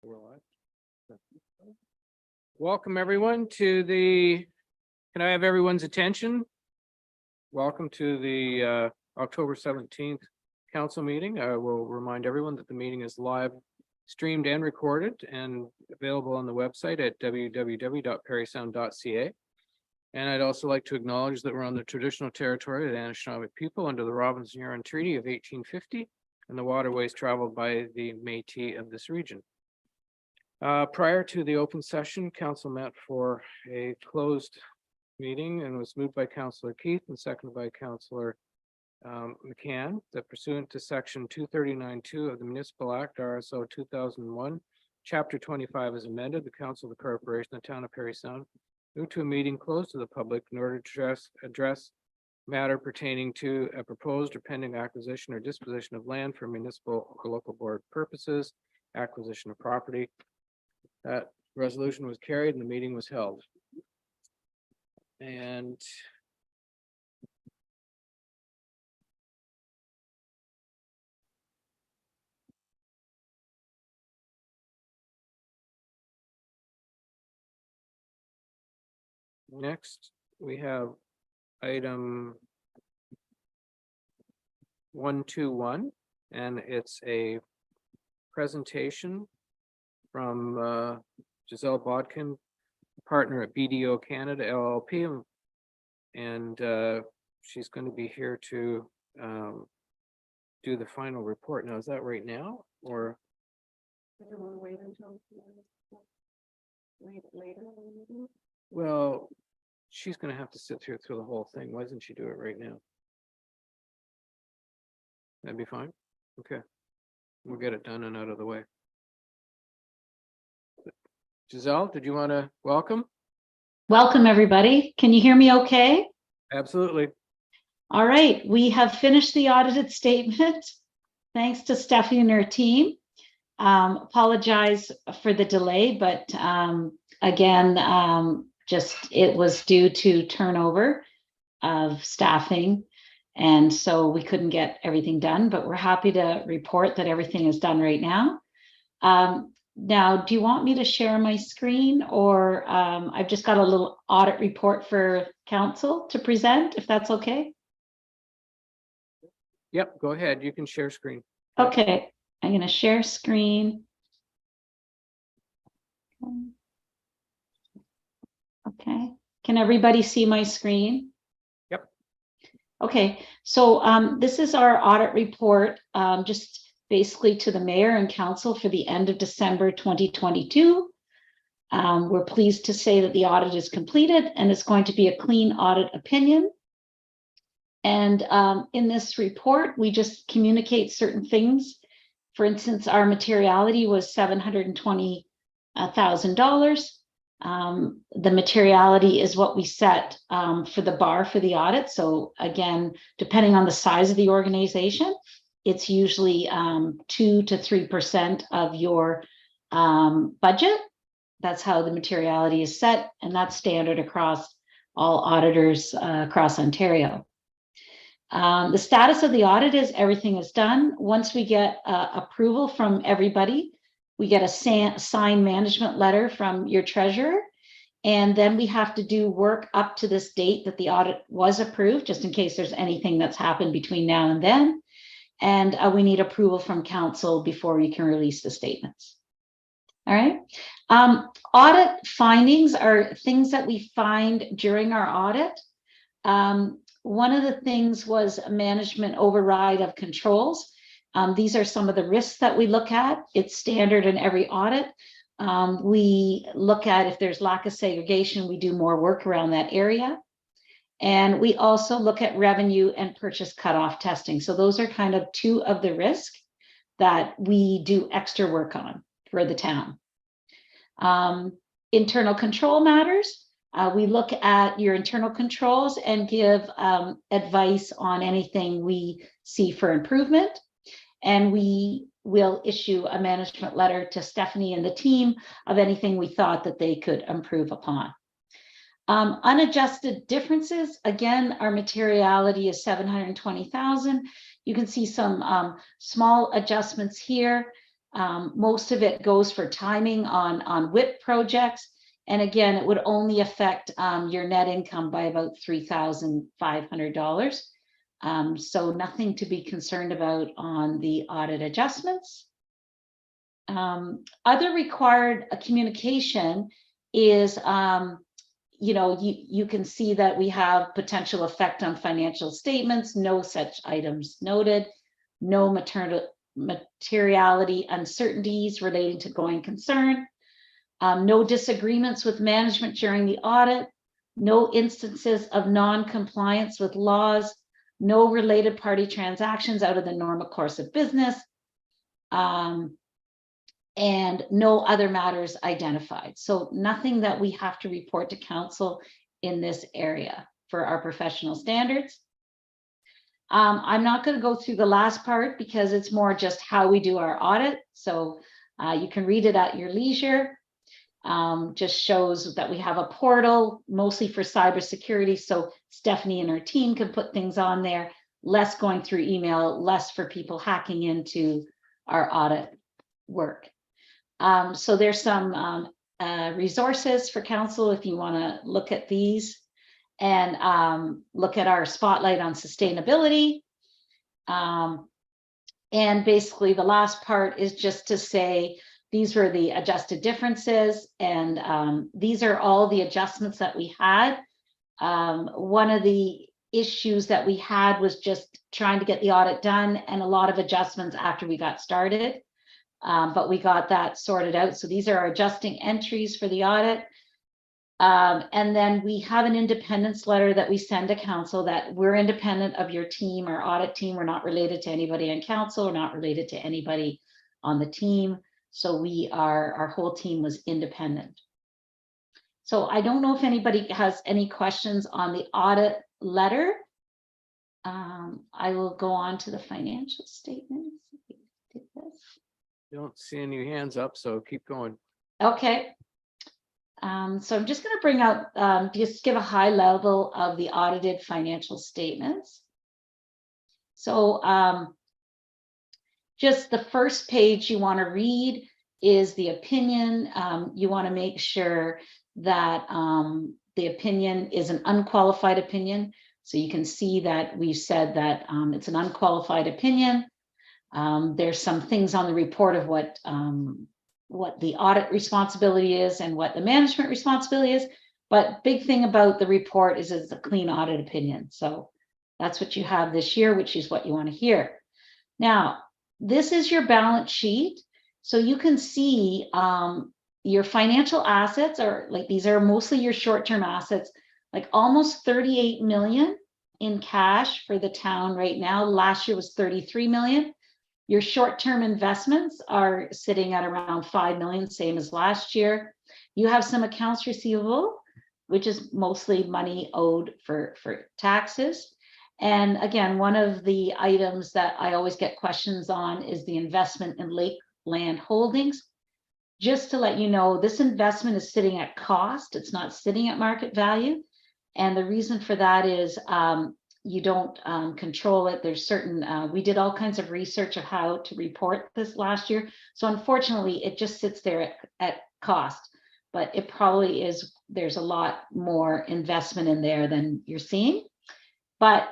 we're live. Welcome everyone to the, can I have everyone's attention? Welcome to the October 17th council meeting. I will remind everyone that the meeting is live streamed and recorded and available on the website at www.parrysound.ca. And I'd also like to acknowledge that we're on the traditional territory of the Anishinaabe people under the Robinson-Huron Treaty of 1850 and the waterways traveled by the Métis of this region. Prior to the open session, council met for a closed meeting and was moved by Councillor Keith and seconded by Councillor McCann, that pursuant to section 239(2) of the Municipal Act, RSO 2001, chapter 25 is amended, the Council of the Corporation of the Town of Parry Sound moved to a meeting closed to the public in order to address matter pertaining to a proposed or pending acquisition or disposition of land for municipal or local board purposes, acquisition of property. That resolution was carried and the meeting was held. And next, we have item 121, and it's a presentation from Giselle Bodkin, partner at BDO Canada LLP, and she's going to be here to do the final report. Now, is that right now, or? I don't want to wait until later. Well, she's going to have to sit through the whole thing. Why doesn't she do it right now? That'd be fine. Okay, we'll get it done and out of the way. Giselle, did you want to welcome? Welcome, everybody. Can you hear me okay? Absolutely. All right, we have finished the audited statement. Thanks to Stephanie and her team. Apologize for the delay, but again, just it was due to turnover of staffing. And so we couldn't get everything done, but we're happy to report that everything is done right now. Now, do you want me to share my screen, or I've just got a little audit report for council to present, if that's okay? Yep, go ahead. You can share screen. Okay, I'm going to share screen. Okay, can everybody see my screen? Yep. Okay, so this is our audit report, just basically to the mayor and council for the end of December 2022. We're pleased to say that the audit is completed and it's going to be a clean audit opinion. And in this report, we just communicate certain things. For instance, our materiality was $720,000. The materiality is what we set for the bar for the audit. So again, depending on the size of the organization, it's usually 2 to 3% of your budget. That's how the materiality is set, and that's standard across all auditors across Ontario. The status of the audit is everything is done. Once we get approval from everybody, we get a signed management letter from your treasurer, and then we have to do work up to this date that the audit was approved, just in case there's anything that's happened between now and then. And we need approval from council before we can release the statements. All right. Audit findings are things that we find during our audit. One of the things was a management override of controls. These are some of the risks that we look at. It's standard in every audit. We look at if there's lack of segregation, we do more work around that area. And we also look at revenue and purchase cutoff testing. So those are kind of two of the risks that we do extra work on for the town. Internal control matters. We look at your internal controls and give advice on anything we see for improvement. And we will issue a management letter to Stephanie and the team of anything we thought that they could improve upon. Unadjusted differences, again, our materiality is 720,000. You can see some small adjustments here. Most of it goes for timing on WIP projects. And again, it would only affect your net income by about $3,500. So nothing to be concerned about on the audit adjustments. Other required communication is, you can see that we have potential effect on financial statements, no such items noted, no materiality uncertainties relating to going concern, no disagreements with management during the audit, no instances of non-compliance with laws, no related party transactions out of the normal course of business, and no other matters identified. So nothing that we have to report to council in this area for our professional standards. I'm not going to go through the last part because it's more just how we do our audit. So you can read it at your leisure. Just shows that we have a portal mostly for cybersecurity. So Stephanie and her team can put things on there, less going through email, less for people hacking into our audit work. So there's some resources for council if you want to look at these and look at our spotlight on sustainability. And basically the last part is just to say these were the adjusted differences, and these are all the adjustments that we had. One of the issues that we had was just trying to get the audit done and a lot of adjustments after we got started. But we got that sorted out. So these are our adjusting entries for the audit. And then we have an independence letter that we send to council that we're independent of your team, our audit team. We're not related to anybody on council. We're not related to anybody on the team. So our whole team was independent. So I don't know if anybody has any questions on the audit letter. I will go on to the financial statements. Don't see any hands up, so keep going. Okay. So I'm just going to bring out, just give a high level of the audited financial statements. So just the first page you want to read is the opinion. You want to make sure that the opinion is an unqualified opinion. So you can see that we've said that it's an unqualified opinion. There's some things on the report of what the audit responsibility is and what the management responsibility is. But big thing about the report is it's a clean audit opinion. So that's what you have this year, which is what you want to hear. Now, this is your balance sheet. So you can see your financial assets are like, these are mostly your short-term assets, like almost 38 million in cash for the town right now. Last year was 33 million. Your short-term investments are sitting at around 5 million, same as last year. You have some accounts receivable, which is mostly money owed for taxes. And again, one of the items that I always get questions on is the investment in Lakeland Holdings. Just to let you know, this investment is sitting at cost. It's not sitting at market value. And the reason for that is you don't control it. There's certain, we did all kinds of research of how to report this last year. So unfortunately, it just sits there at cost, but it probably is, there's a lot more investment in there than you're seeing. But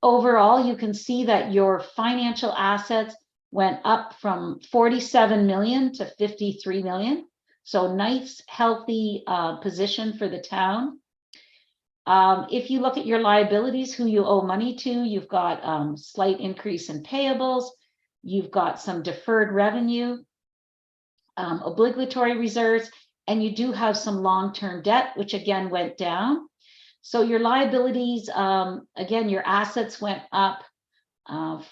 overall, you can see that your financial assets went up from 47 million to 53 million. So nice, healthy position for the town. If you look at your liabilities, who you owe money to, you've got slight increase in payables. You've got some deferred revenue, obligatory reserves, and you do have some long-term debt, which again went down. So your liabilities, again, your assets went up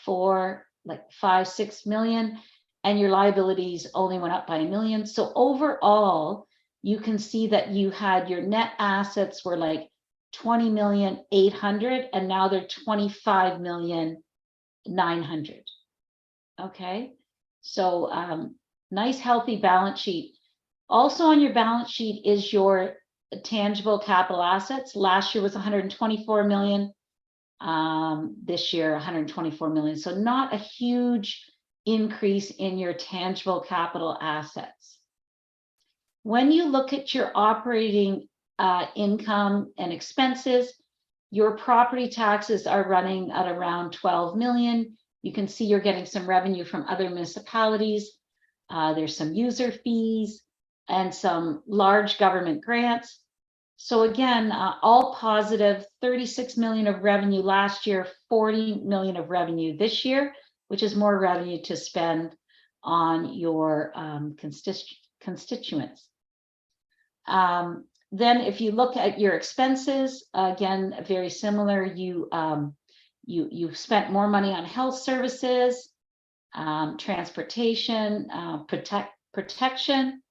for like 5-6 million, and your liabilities only went up by 1 million. So overall, you can see that you had your net assets were like 20,800,000, and now they're 25,900,000. Okay, so nice healthy balance sheet. Also on your balance sheet is your tangible capital assets. Last year was 124 million. This year 124 million. So not a huge increase in your tangible capital assets. When you look at your operating income and expenses, your property taxes are running at around 12 million. You can see you're getting some revenue from other municipalities. There's some user fees and some large government grants. So again, all positive, 36 million of revenue last year, 40 million of revenue this year, which is more revenue to spend on your constituents. Then if you look at your expenses, again, very similar, you've spent more money on health services, transportation, protection,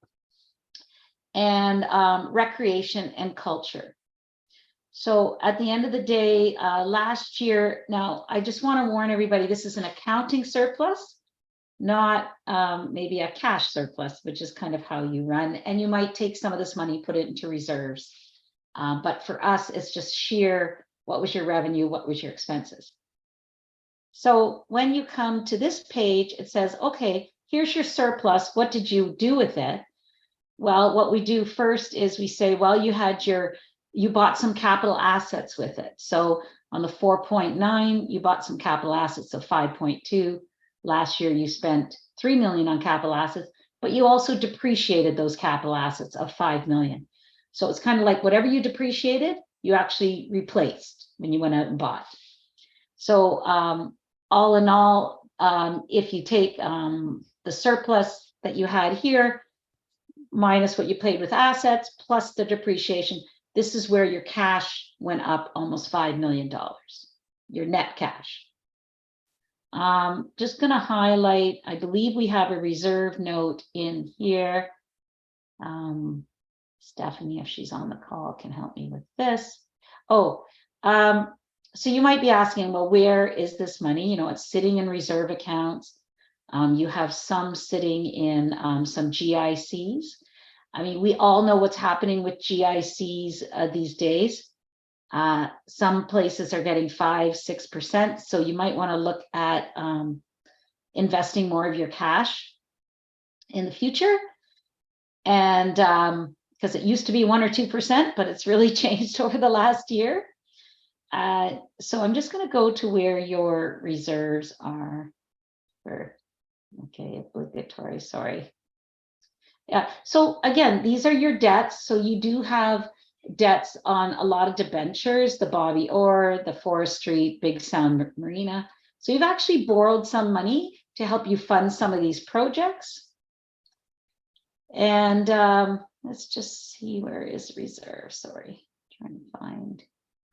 and recreation and culture. So at the end of the day, last year, now I just want to warn everybody, this is an accounting surplus, not maybe a cash surplus, which is kind of how you run. And you might take some of this money, put it into reserves. But for us, it's just sheer, what was your revenue? What was your expenses? So when you come to this page, it says, okay, here's your surplus. What did you do with it? Well, what we do first is we say, well, you bought some capital assets with it. So on the 4.9, you bought some capital assets of 5.2. Last year, you spent 3 million on capital assets, but you also depreciated those capital assets of 5 million. So it's kind of like whatever you depreciated, you actually replaced when you went out and bought. So all in all, if you take the surplus that you had here, minus what you paid with assets, plus the depreciation, this is where your cash went up almost $5 million, your net cash. Just going to highlight, I believe we have a reserve note in here. Stephanie, if she's on the call, can help me with this. Oh, so you might be asking, well, where is this money? You know, it's sitting in reserve accounts. You have some sitting in some GICs. I mean, we all know what's happening with GICs these days. Some places are getting 5-6%. So you might want to look at investing more of your cash in the future. And because it used to be 1 or 2%, but it's really changed over the last year. So I'm just going to go to where your reserves are for, okay, obligatory, sorry. Yeah, so again, these are your debts. So you do have debts on a lot of debentures, the Bobby Orr, the Forest Street, Big Sound Marina. So you've actually borrowed some money to help you fund some of these projects. And let's just see, where is reserve? Sorry, trying to find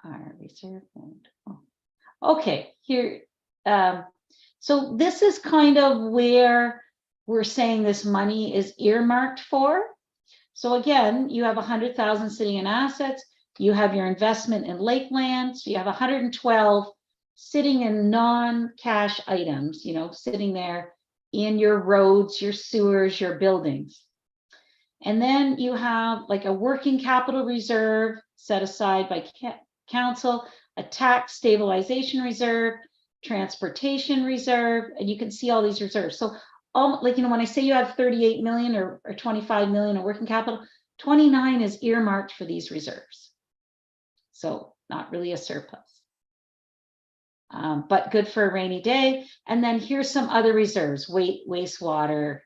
our reserve fund. Oh. Okay, here. So this is kind of where we're saying this money is earmarked for. So again, you have 100,000 sitting in assets. You have your investment in Lakeland. So you have 112 sitting in non-cash items, you know, sitting there in your roads, your sewers, your buildings. And then you have like a working capital reserve set aside by council, a tax stabilization reserve, transportation reserve, and you can see all these reserves. So like, you know, when I say you have 38 million or 25 million of working capital, 29 is earmarked for these reserves. So not really a surplus, but good for a rainy day. And then here's some other reserves, wastewater,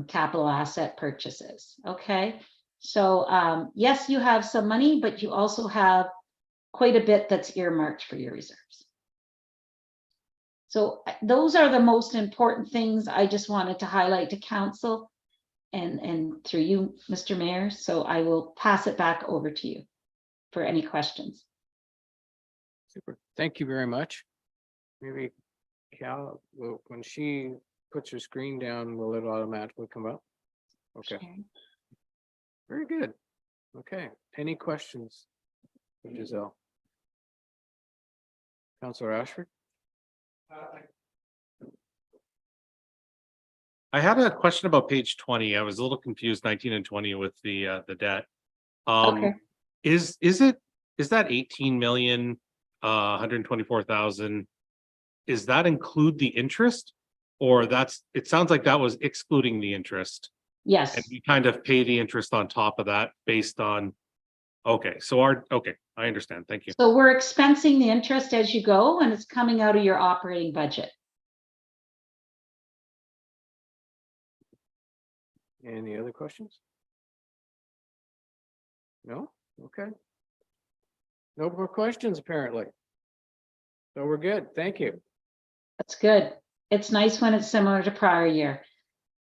capital asset purchases. Okay. So yes, you have some money, but you also have quite a bit that's earmarked for your reserves. So those are the most important things I just wanted to highlight to council and through you, Mr. Mayor. So I will pass it back over to you for any questions. Super. Thank you very much. Maybe Cal, when she puts her screen down, will it automatically come up? Okay. Sure. Very good. Okay. Any questions for Giselle? Councillor Ashford? I had a question about page 20. I was a little confused, 19 and 20 with the debt. Okay. Is that 18 million 124,000? Is that include the interest? Or it sounds like that was excluding the interest. Yes, And we kind of pay the interest on top of that based on, okay, I understand. Thank you. so we're expensing the interest as you go, and it's coming out of your operating budget. Any other questions? No? Okay. No more questions, apparently. So we're good. Thank you. That's good. It's nice when it's similar to prior year.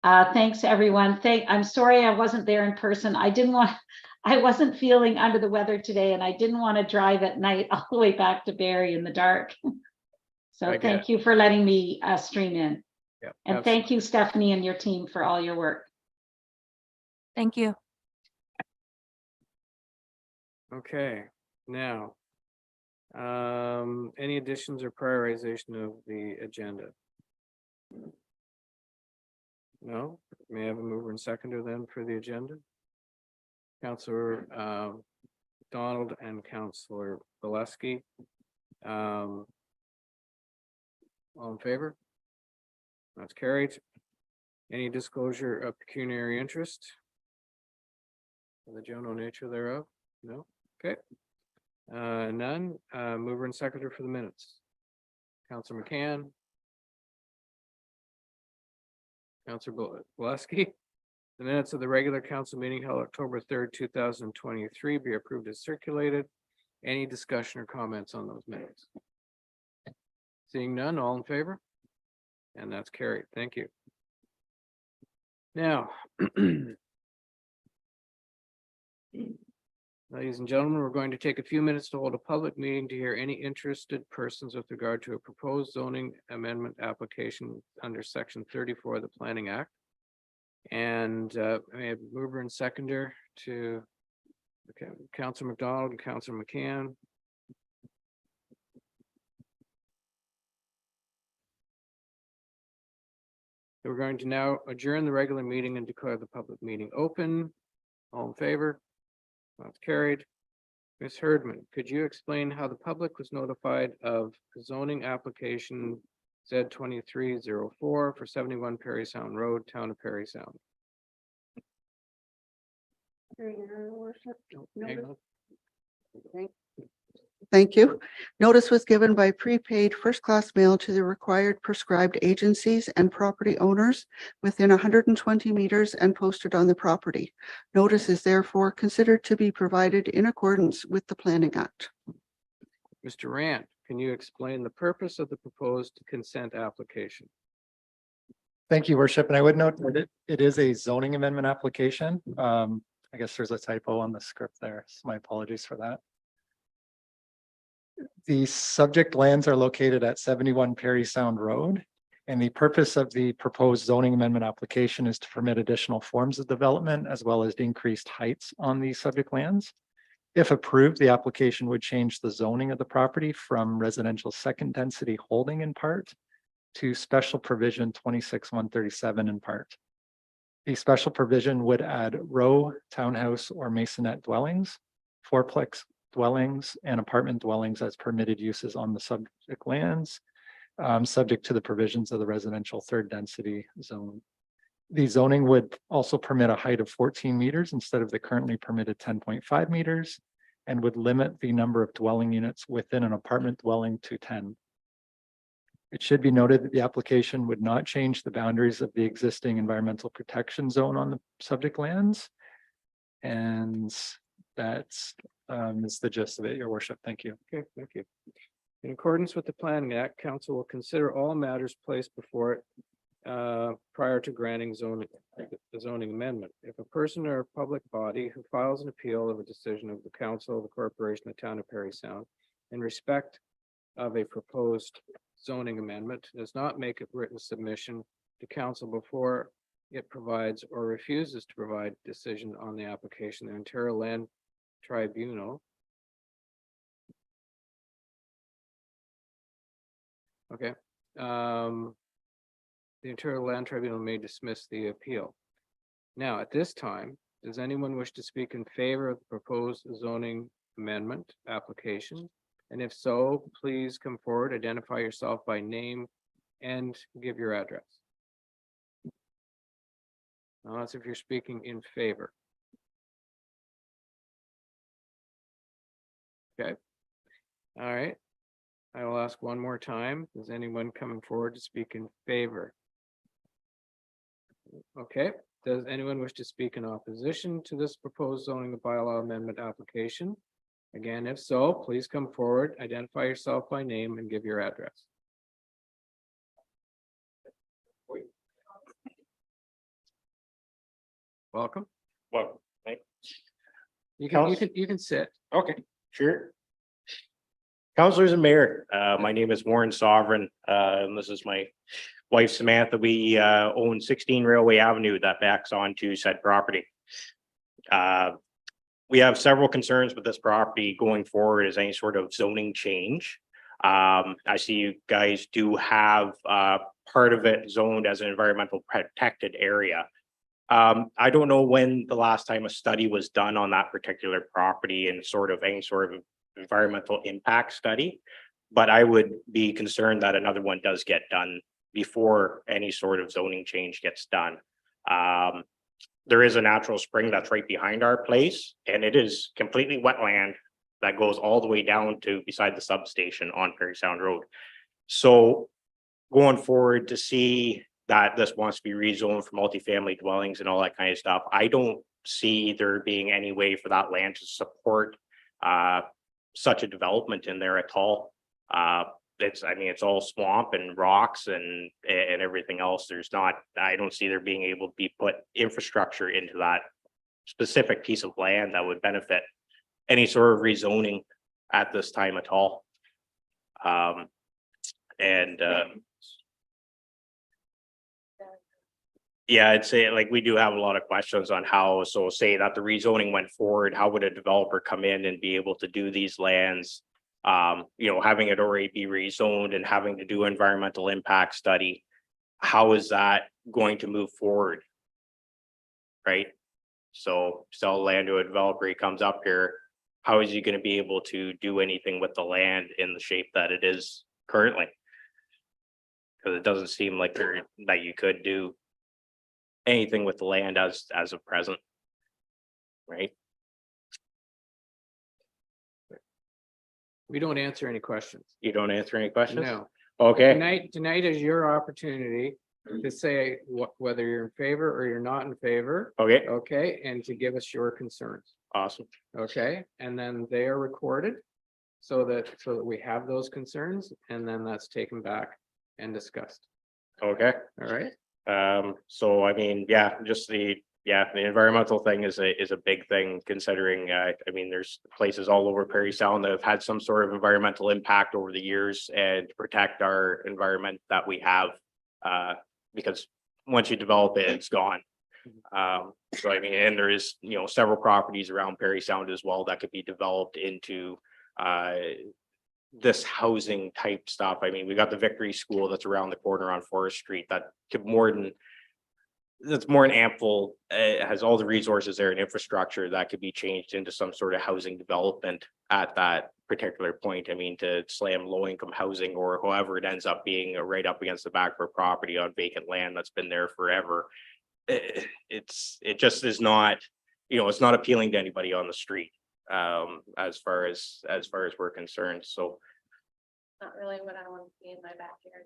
Thanks, everyone. I'm sorry I wasn't there in person. I wasn't feeling under the weather today, and I didn't want to drive at night all the way back to Barrie in the dark. So I get thank you for letting me stream in. Yeah. And thank you, Stephanie, and your team for all your work. Thank you. Okay, now. Any additions or prioritization of the agenda? No? May I have a mover and seconder then for the agenda? Councillor Donald and Councillor Valesky. All in favor? That's carried. Any disclosure of pecuniary interest? The general nature thereof? No? Okay. None. Mover and seconder for the minutes. Councillor McCann. Councillor Valesky. The minutes of the regular council meeting held October 3rd, 2023 be approved as circulated. Any discussion or comments on those minutes? Seeing none, all in favor? And that's carried. Thank you. Now, ladies and gentlemen, we're going to take a few minutes to hold a public meeting to hear any interested persons with regard to a proposed zoning amendment application under section 34 of the Planning Act. And I have mover and seconder to Councillor McDonald and Councillor McCann. So we're going to now adjourn the regular meeting and declare the public meeting open. All in favor? That's carried. Ms. Herdman, could you explain how the public was notified of zoning application Z2304 for 71 Parry Sound Road, Town of Parry Sound? Your worship. Hang on. Thank you. Notice was given by prepaid first-class mail to the required prescribed agencies and property owners within 120 meters and posted on the property. Notice is therefore considered to be provided in accordance with the Planning Act. Mr. Rand, can you explain the purpose of the proposed consent application? Thank you, Worship. And I would note that it is a zoning amendment application. I guess there's a typo on the script there. So my apologies for that. The subject lands are located at 71 Parry Sound Road, and the purpose of the proposed zoning amendment application is to permit additional forms of development as well as increased heights on the subject lands. If approved, the application would change the zoning of the property from residential second density holding in part to special provision 26-137 in part. The special provision would add row, townhouse, or masonette dwellings, fourplex dwellings, and apartment dwellings as permitted uses on the subject lands, subject to the provisions of the residential third density zone. The zoning would also permit a height of 14 meters instead of the currently permitted 10.5 meters, and would limit the number of dwelling units within an apartment dwelling to 10. It should be noted that the application would not change the boundaries of the existing environmental protection zone on the subject lands. And that's is the gist of it, Your Worship. Thank you. Okay, thank you. In accordance with the Planning Act, Council will consider all matters placed before it prior to granting the zoning amendment. If a person or a public body who files an appeal of a decision of the Council of the Corporation of the Town of Parry Sound in respect of a proposed zoning amendment does not make a written submission to Council before it provides or refuses to provide decision on the application, the Ontario Land Tribunal. Okay. The Ontario Land Tribunal may dismiss the appeal. Now, at this time, does anyone wish to speak in favor of the proposed zoning amendment application? And if so, please come forward, identify yourself by name and give your address. That's if you're speaking in favor. Okay. All right. I will ask one more time. Is anyone coming forward to speak in favor? Okay. Does anyone wish to speak in opposition to this proposed zoning bylaw amendment application? Again, if so, please come forward, identify yourself by name and give your address. Welcome. Well, You can sit. okay, sure. Councilors and Mayor, my name is Warren Sovereign, and this is my wife Samantha. We own 16 Railway Avenue that backs onto said property. We have several concerns with this property going forward as any sort of zoning change. I see you guys do have part of it zoned as an environmental protected area. I don't know when the last time a study was done on that particular property and sort of any sort of environmental impact study, but I would be concerned that another one does get done before any sort of zoning change gets done. There is a natural spring that's right behind our place, and it is completely wetland that goes all the way down to beside the substation on Parry Sound Road. So going forward, to see that this wants to be rezoned for multifamily dwellings and all that kind of stuff, I don't see there being any way for that land to support such a development in there at all. It's all swamp and rocks and everything else. I don't see there being able to be put infrastructure into that specific piece of land that would benefit any sort of rezoning at this time at all. Yeah, I'd say like we do have a lot of questions on how, so say that the rezoning went forward, how would a developer come in and be able to do these lands? Having it already be rezoned and having to do environmental impact study, how is that going to move forward? Right? So sell land to a developer, he comes up here, how is he going to be able to do anything with the land in the shape that it is currently? Because it doesn't seem like that you could do anything with the land as of present, right? We don't answer any questions. You don't answer any questions? No. Okay, Tonight is your opportunity to say whether you're in favor or you're not in favor. okay, Okay, and to give us your concerns. awesome. Okay, and then they are recorded so that we have those concerns, and then that's taken back and discussed. Okay, All right. so I mean, the environmental thing is a big thing considering, there's places all over Parry Sound that have had some sort of environmental impact over the years and to protect our environment that we have, because once you develop it, it's gone. And there is, several properties around Parry Sound as well that could be developed into, this housing type stuff. We got the Victory School that's around the corner on Forest Street that could that's more than ample. It has all the resources there and infrastructure that could be changed into some sort of housing development at that particular point. To slam low income housing or however it ends up being right up against the back of a property on vacant land that's been there forever. It just is not, it's not appealing to anybody on the street. As far as we're concerned, so Not really what I want to see in my backyard.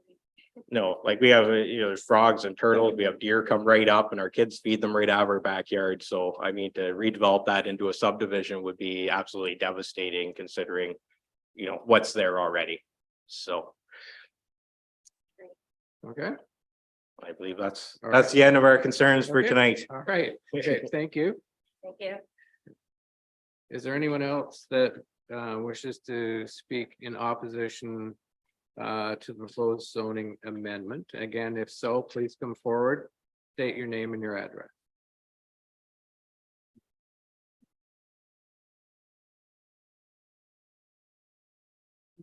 no, like we have there's frogs and turtles, we have deer come right up and our kids feed them right out of our backyard. So to redevelop that into a subdivision would be absolutely devastating considering what's there already. So Okay. I believe that's All right. the end of our concerns for Okay. tonight. All right. Okay, thank you. Thank you. Is there anyone else that wishes to speak in opposition to the proposed zoning amendment? Again, if so, please come forward, state your name and your address.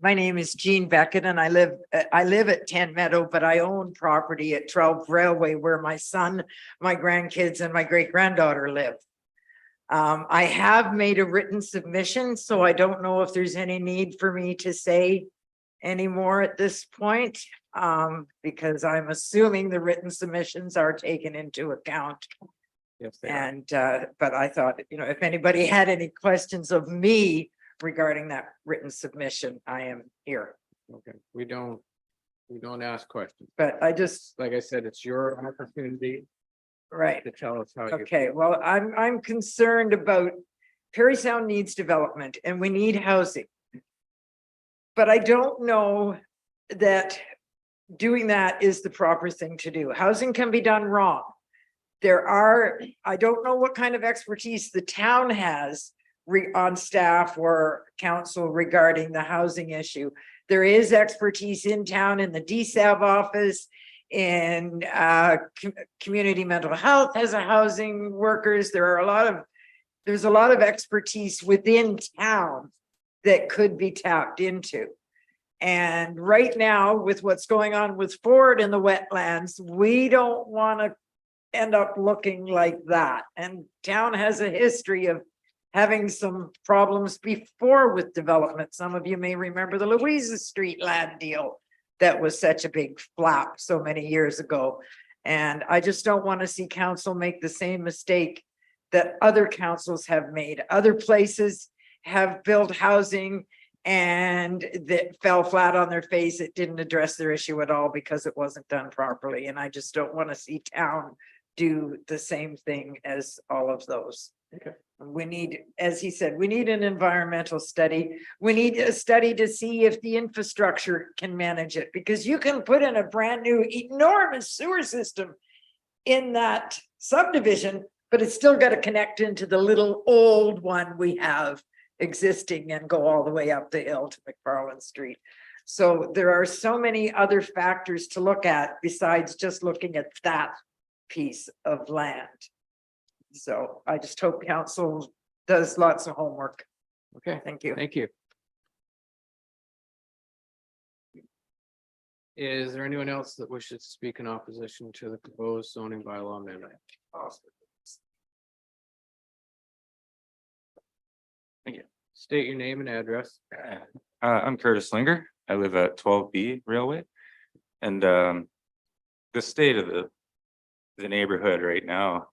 My name is Jean Beckett and I live at 10 Meadow, but I own property at 12 Railway where my son, my grandkids and my great granddaughter live. I have made a written submission, so I don't know if there's any need for me to say anymore at this point, because I'm assuming the written submissions are taken into account Yes, they are. And, but I thought, if anybody had any questions of me regarding that written submission, I am here. Okay, we don't ask questions. But I just, Like I said, it's your opportunity right, to tell us how you. okay, well, I'm concerned about Parry Sound needs development and we need housing. But I don't know that doing that is the proper thing to do. Housing can be done wrong. I don't know what kind of expertise the town has on staff or council regarding the housing issue. There is expertise in town in the DSAB office, in community mental health has a housing workers. There's a lot of expertise within town that could be tapped into. And right now, with what's going on with Ford and the wetlands, we don't want to end up looking like that. And town has a history of having some problems before with development. Some of you may remember the Louisa Street land deal that was such a big flop so many years ago. And I just don't want to see council make the same mistake that other councils have made. Other places have built housing and that fell flat on their face. It didn't address their issue at all because it wasn't done properly. And I just don't want to see town do the same thing as all of those. Okay. We need, as he said, we need an environmental study. We need a study to see if the infrastructure can manage it, because you can put in a brand new enormous sewer system in that subdivision, but it's still got to connect into the little old one we have existing and go all the way up the hill to McFarland Street. So there are so many other factors to look at besides just looking at that piece of land. So I just hope council does lots of homework. Okay, Thank you. thank you. Is there anyone else that wishes to speak in opposition to the proposed zoning bylaw amendment? Thank you. State your name and address. I'm Curtis Slinger. I live at 12B Railway. And the state of the neighborhood right now,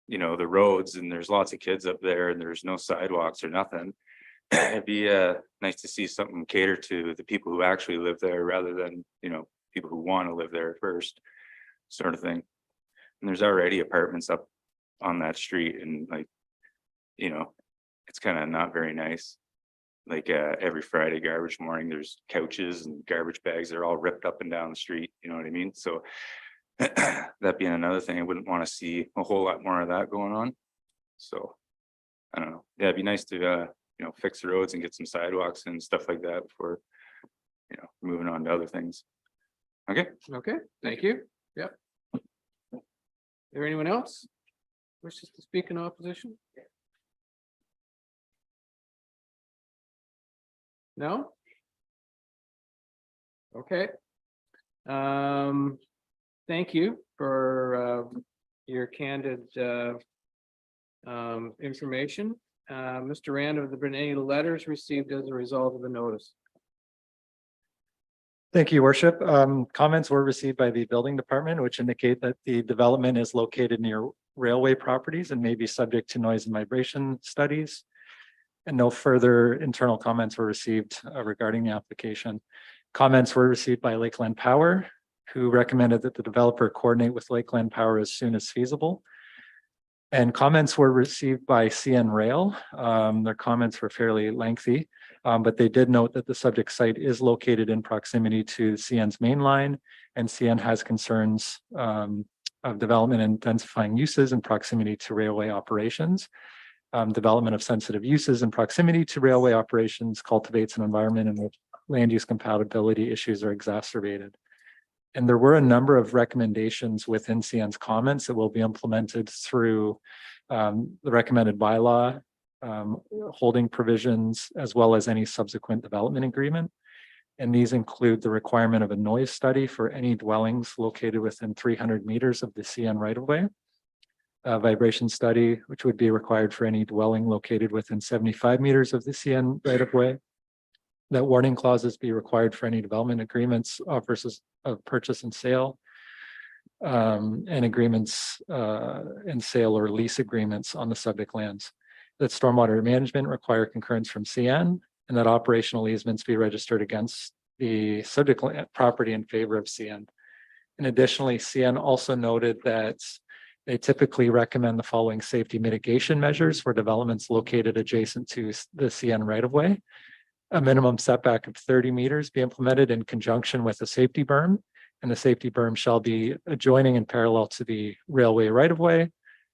the roads, and there's lots of kids up there and there's no sidewalks or nothing. It'd be nice to see something cater to the people who actually live there rather than, people who want to live there first, sort of thing. And there's already apartments up on that street and it's kind of not very nice. Like every Friday garbage morning, there's couches and garbage bags. They're all ripped up and down the street. You know what I mean? So that being another thing, I wouldn't want to see a whole lot more of that going on. So I don't know. Yeah, it'd be nice to fix the roads and get some sidewalks and stuff like that before moving on to other things. Okay. Okay, thank you. Yep. Is there anyone else wishes to speak in opposition? No? Okay. Thank you for your candid information. Mr. Rand, have there been any letters received as a result of the notice? Thank you, Worship. Comments were received by the building department, which indicate that the development is located near railway properties and may be subject to noise and vibration studies. And no further internal comments were received regarding the application. Comments were received by Lakeland Power, who recommended that the developer coordinate with Lakeland Power as soon as feasible. And comments were received by CN Rail. Their comments were fairly lengthy, but they did note that the subject site is located in proximity to CN's main line, and CN has concerns of development and densifying uses in proximity to railway operations. Development of sensitive uses in proximity to railway operations cultivates an environment in which land use compatibility issues are exacerbated. And there were a number of recommendations within CN's comments that will be implemented through the recommended bylaw, holding provisions, as well as any subsequent development agreement. And these include the requirement of a noise study for any dwellings located within 300 meters of the CN right-of-way. A vibration study, which would be required for any dwelling located within 75 meters of the CN right-of-way. That warning clauses be required for any development agreements versus of purchase and sale. and agreements and sale or lease agreements on the subject lands. That stormwater management require concurrence from CN, and that operational easements be registered against the subject property in favor of CN. And additionally, CN also noted that they typically recommend the following safety mitigation measures for developments located adjacent to the CN right-of-way. A minimum setback of 30 meters be implemented in conjunction with a safety berm, and the safety berm shall be adjoining and parallel to the railway right-of-way,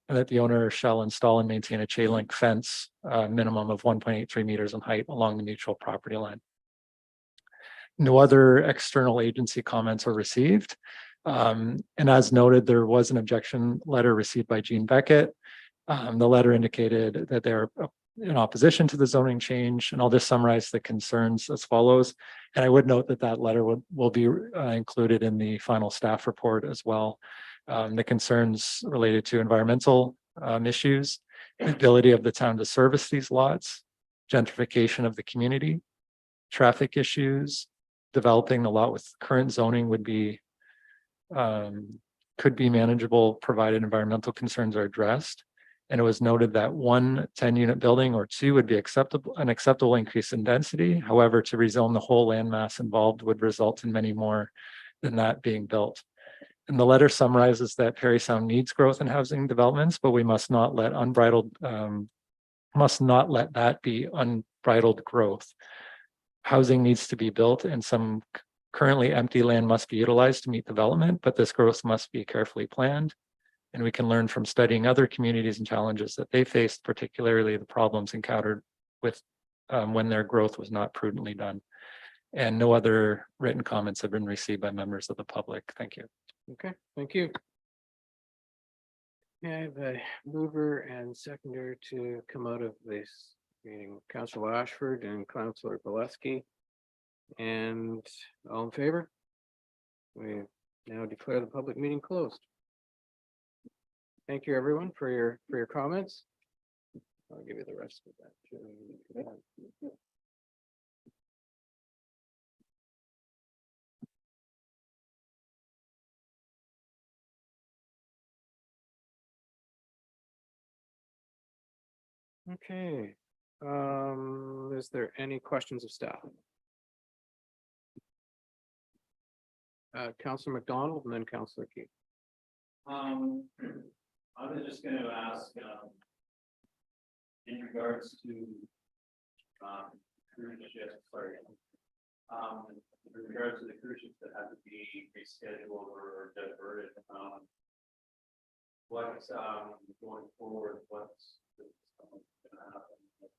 and that the owner shall install and maintain a chain link fence, minimum of 1.83 meters in height along the mutual property line. No other external agency comments were received. And as noted, there was an objection letter received by Jean Beckett. The letter indicated that they're in opposition to the zoning change, and I'll just summarize the concerns as follows. And I would note that that letter will be included in the final staff report as well. The concerns related to environmental issues, the ability of the town to service these lots, gentrification of the community, traffic issues, developing the lot with current zoning would be could be manageable provided environmental concerns are addressed. And it was noted that 1 10-unit building or 2 would be an acceptable increase in density. However, to rezone the whole landmass involved would result in many more than that being built. And the letter summarizes that Parry Sound needs growth in housing developments, but we must not let that be unbridled growth. Housing needs to be built, and some currently empty land must be utilized to meet development, but this growth must be carefully planned. And we can learn from studying other communities and challenges that they faced, particularly the problems encountered with when their growth was not prudently done. And no other written comments have been received by members of the public. Thank you. Okay, thank you. I have a mover and seconder to come out of this meeting, Councillor Ashford and Councillor Gillespie. And all in favor? We now declare the public meeting closed. Thank you, everyone, for your comments. I'll give you the rest of that too. Okay, is there any questions of staff? Councillor McDonald and then Councillor Keith. I was just going to ask, in regards to cruise ships, in regards to the cruise ships that have to be rescheduled or diverted, what's going forward, what's going to happen with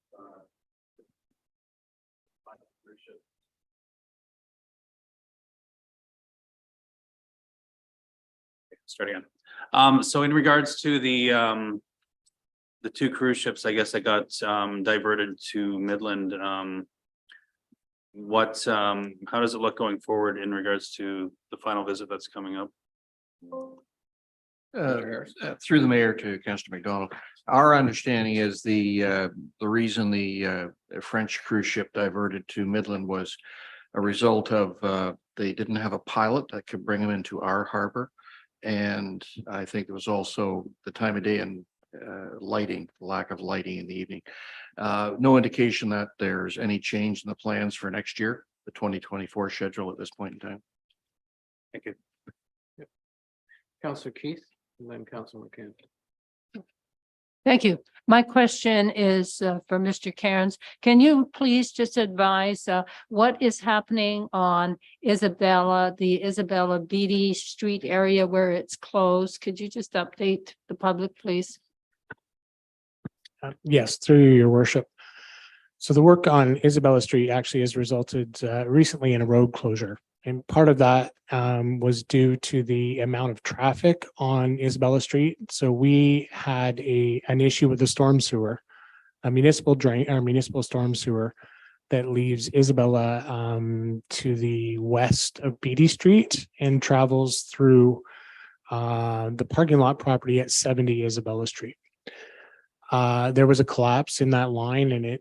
cruise ships? Start again. So in regards to the 2 cruise ships, I guess I got diverted to Midland. How does it look going forward in regards to the final visit that's coming up? Through the mayor to Councillor McDonald, our understanding is the reason the French cruise ship diverted to Midland was a result of they didn't have a pilot that could bring them into our harbor. And I think it was also the time of day and lighting, lack of lighting in the evening. No indication that there's any change in the plans for next year, the 2024 schedule at this point in time. Thank you. Yep. Councillor Keith and then Councillor McCann. Thank you. My question is for Mr. Cairns. Can you please just advise what is happening on the Isabella Beatty Street area where it's closed? Could you just update the public, please? Yes, through your worship. So the work on Isabella Street actually has resulted recently in a road closure. And part of that was due to the amount of traffic on Isabella Street. So we had an issue with the storm sewer, a municipal storm sewer that leaves Isabella to the west of Beatty Street and travels through the parking lot property at 70 Isabella Street. There was a collapse in that line, and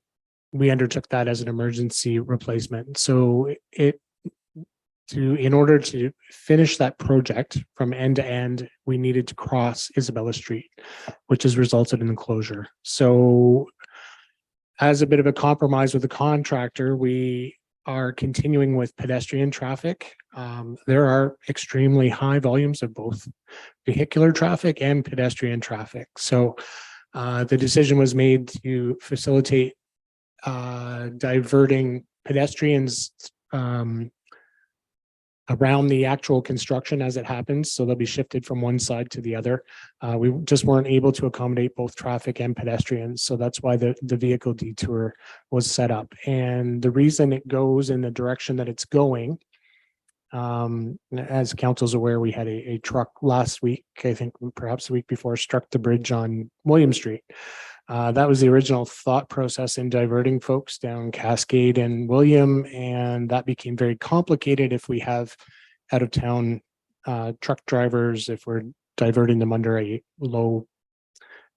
we undertook that as an emergency replacement. So in order to finish that project from end to end, we needed to cross Isabella Street, which has resulted in the closure. So as a bit of a compromise with the contractor, we are continuing with pedestrian traffic. There are extremely high volumes of both vehicular traffic and pedestrian traffic. So the decision was made to facilitate diverting pedestrians around the actual construction as it happens. So they'll be shifted from one side to the other. We just weren't able to accommodate both traffic and pedestrians. So that's why the vehicle detour was set up. And the reason it goes in the direction that it's going, as council's aware, we had a truck last week, I think perhaps the week before, struck the bridge on William Street. That was the original thought process in diverting folks down Cascade and William, and that became very complicated if we have out of town truck drivers, if we're diverting them under a low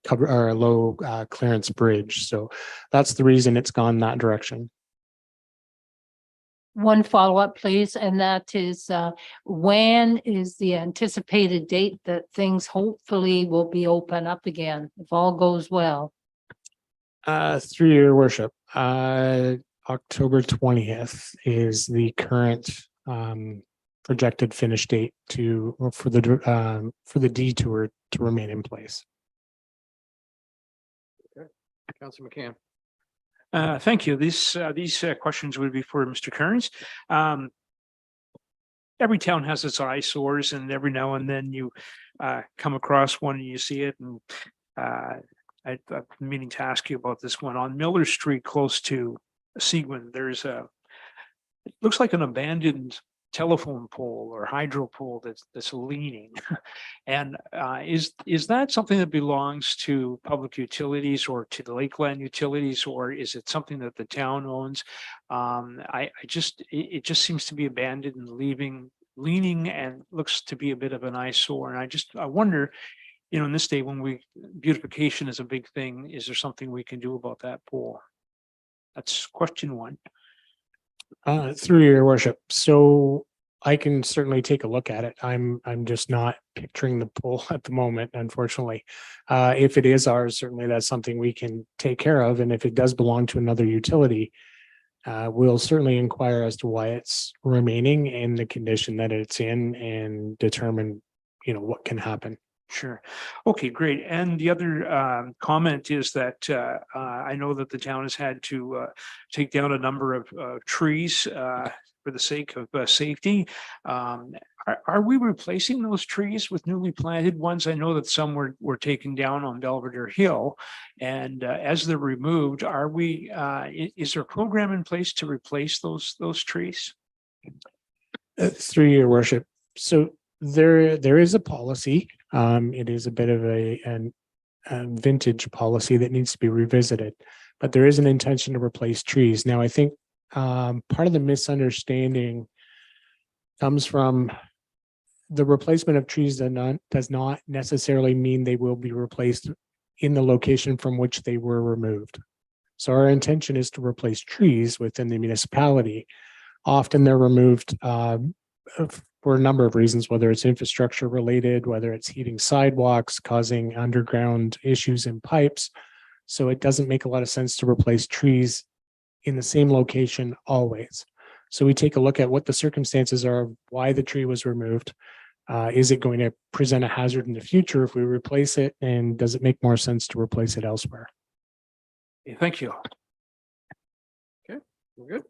cover or a low clearance bridge. So that's the reason it's gone that direction. One follow-up, please, and that is, when is the anticipated date that things hopefully will be open up again, if all goes well? Through your worship, October 20th is the current projected finish date for the detour to remain in place. Councillor McCann. Thank you. These questions would be for Mr. Kearns. Every town has its eyesores, and every now and then you come across one and you see it. And I've been meaning to ask you about this one on Miller Street, close to Seguin. There's it looks like an abandoned telephone pole or hydro pole that's leaning. And is that something that belongs to public utilities or to the Lakeland utilities, or is it something that the town owns? It just seems to be abandoned and leaning and looks to be a bit of an eyesore. And I wonder, in this day when beautification is a big thing, is there something we can do about that pole? That's question one. Through your worship. So I can certainly take a look at it. I'm just not picturing the pole at the moment, unfortunately. If it is ours, certainly that's something we can take care of. And if it does belong to another utility, we'll certainly inquire as to why it's remaining in the condition that it's in and determine, what can happen. Sure. Okay, great. And the other comment is that I know that the town has had to take down a number of trees for the sake of safety. Are we replacing those trees with newly planted ones? I know that some were taken down on Belvedere Hill, and as they're removed, is there a program in place to replace those trees? Through your worship. So there is a policy. It is a bit of a vintage policy that needs to be revisited, but there is an intention to replace trees. Now, I think part of the misunderstanding comes from the replacement of trees does not necessarily mean they will be replaced in the location from which they were removed. So our intention is to replace trees within the municipality. Often they're removed for a number of reasons, whether it's infrastructure related, whether it's heating sidewalks, causing underground issues in pipes. So it doesn't make a lot of sense to replace trees in the same location always. So we take a look at what the circumstances are of why the tree was removed. Is it going to present a hazard in the future if we replace it? And does it make more sense to replace it elsewhere? Okay, thank you. Okay, we're good.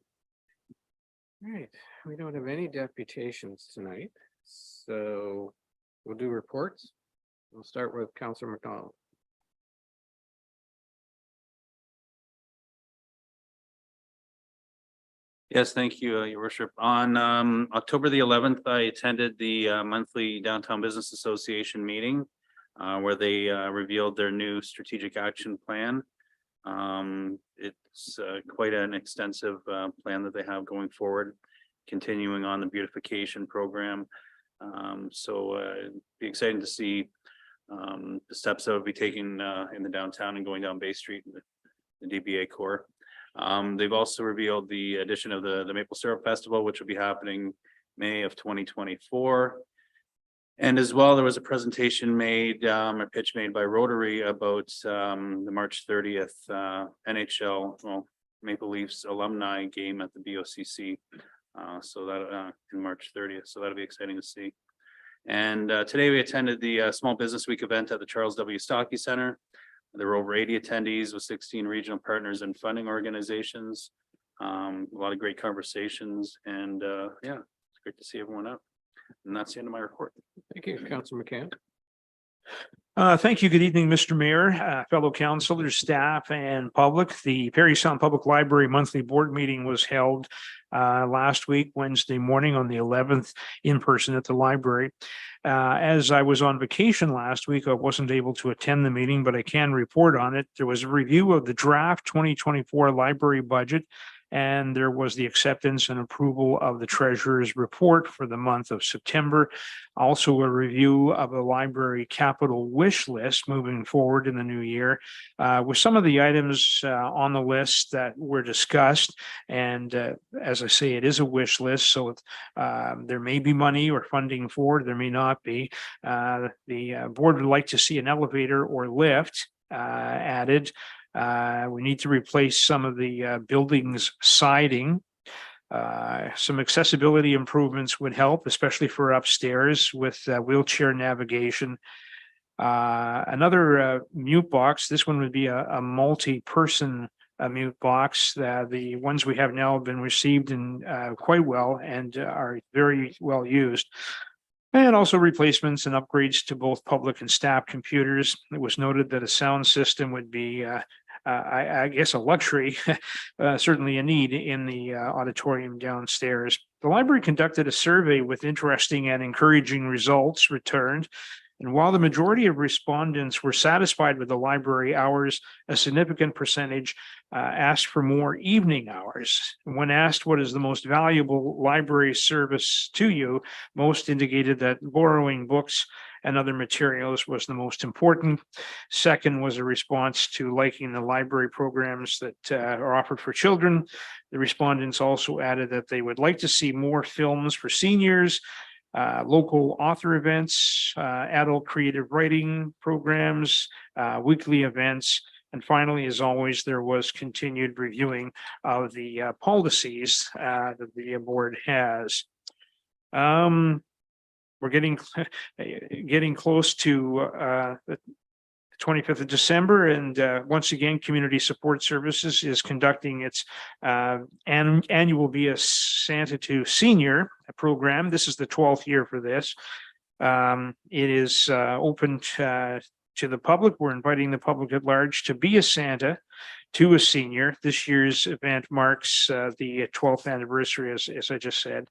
All right, we don't have any deputations tonight, so we'll do reports. We'll start with Councillor McDonald. Yes, thank you, Your Worship. On October the 11th, I attended the monthly Downtown Business Association meeting where they revealed their new strategic action plan. It's quite an extensive plan that they have going forward, continuing on the beautification program. So it'd be exciting to see the steps that would be taken in the downtown and going down Bay Street, the DBA core. They've also revealed the addition of the Maple Syrup Festival, which will be happening May of 2024. And as well, there was a presentation made, a pitch made by Rotary about the March 30th NHL, well, Maple Leafs alumni game at the BOCC. So that in March 30th. So that'll be exciting to see. And today we attended the Small Business Week event at the Charles W. Stockey Center. There were over 80 attendees with 16 regional partners and funding organizations. A lot of great conversations, and yeah, it's great to see everyone out. And that's the end of my report. Thank you, Councilor McCann. Thank you. Good evening, Mr. Mayor, fellow councilors, staff, and public. The Parry Sound Public Library monthly board meeting was held last week, Wednesday morning on the 11th, in person at the library. As I was on vacation last week, I wasn't able to attend the meeting, but I can report on it. There was a review of the draft 2024 library budget, and there was the acceptance and approval of the treasurer's report for the month of September. Also a review of a library capital wish list moving forward in the new year, with some of the items on the list that were discussed. And as I say, it is a wish list, so there may be money or funding for it, there may not be. The board would like to see an elevator or lift added. We need to replace some of the building's siding. Some accessibility improvements would help, especially for upstairs with wheelchair navigation. Another mute box, this one would be a multi-person mute box. The ones we have now have been received in quite well and are very well used. And also replacements and upgrades to both public and staff computers. It was noted that a sound system would be I guess a luxury, certainly a need in the auditorium downstairs. The library conducted a survey with interesting and encouraging results returned. And while the majority of respondents were satisfied with the library hours, a significant percentage asked for more evening hours. When asked what is the most valuable library service to you, most indicated that borrowing books and other materials was the most important. Second was a response to liking the library programs that are offered for children. The respondents also added that they would like to see more films for seniors, local author events, adult creative writing programs, weekly events. And finally, as always, there was continued reviewing of the policies that the board has. We're getting close to the 25th of December, and once again, Community Support Services is conducting its annual Via Santa to Senior program. This is the 12th year for this. It is open to the public. We're inviting the public at large to be a Santa to a senior. This year's event marks the 12th anniversary, as I just said.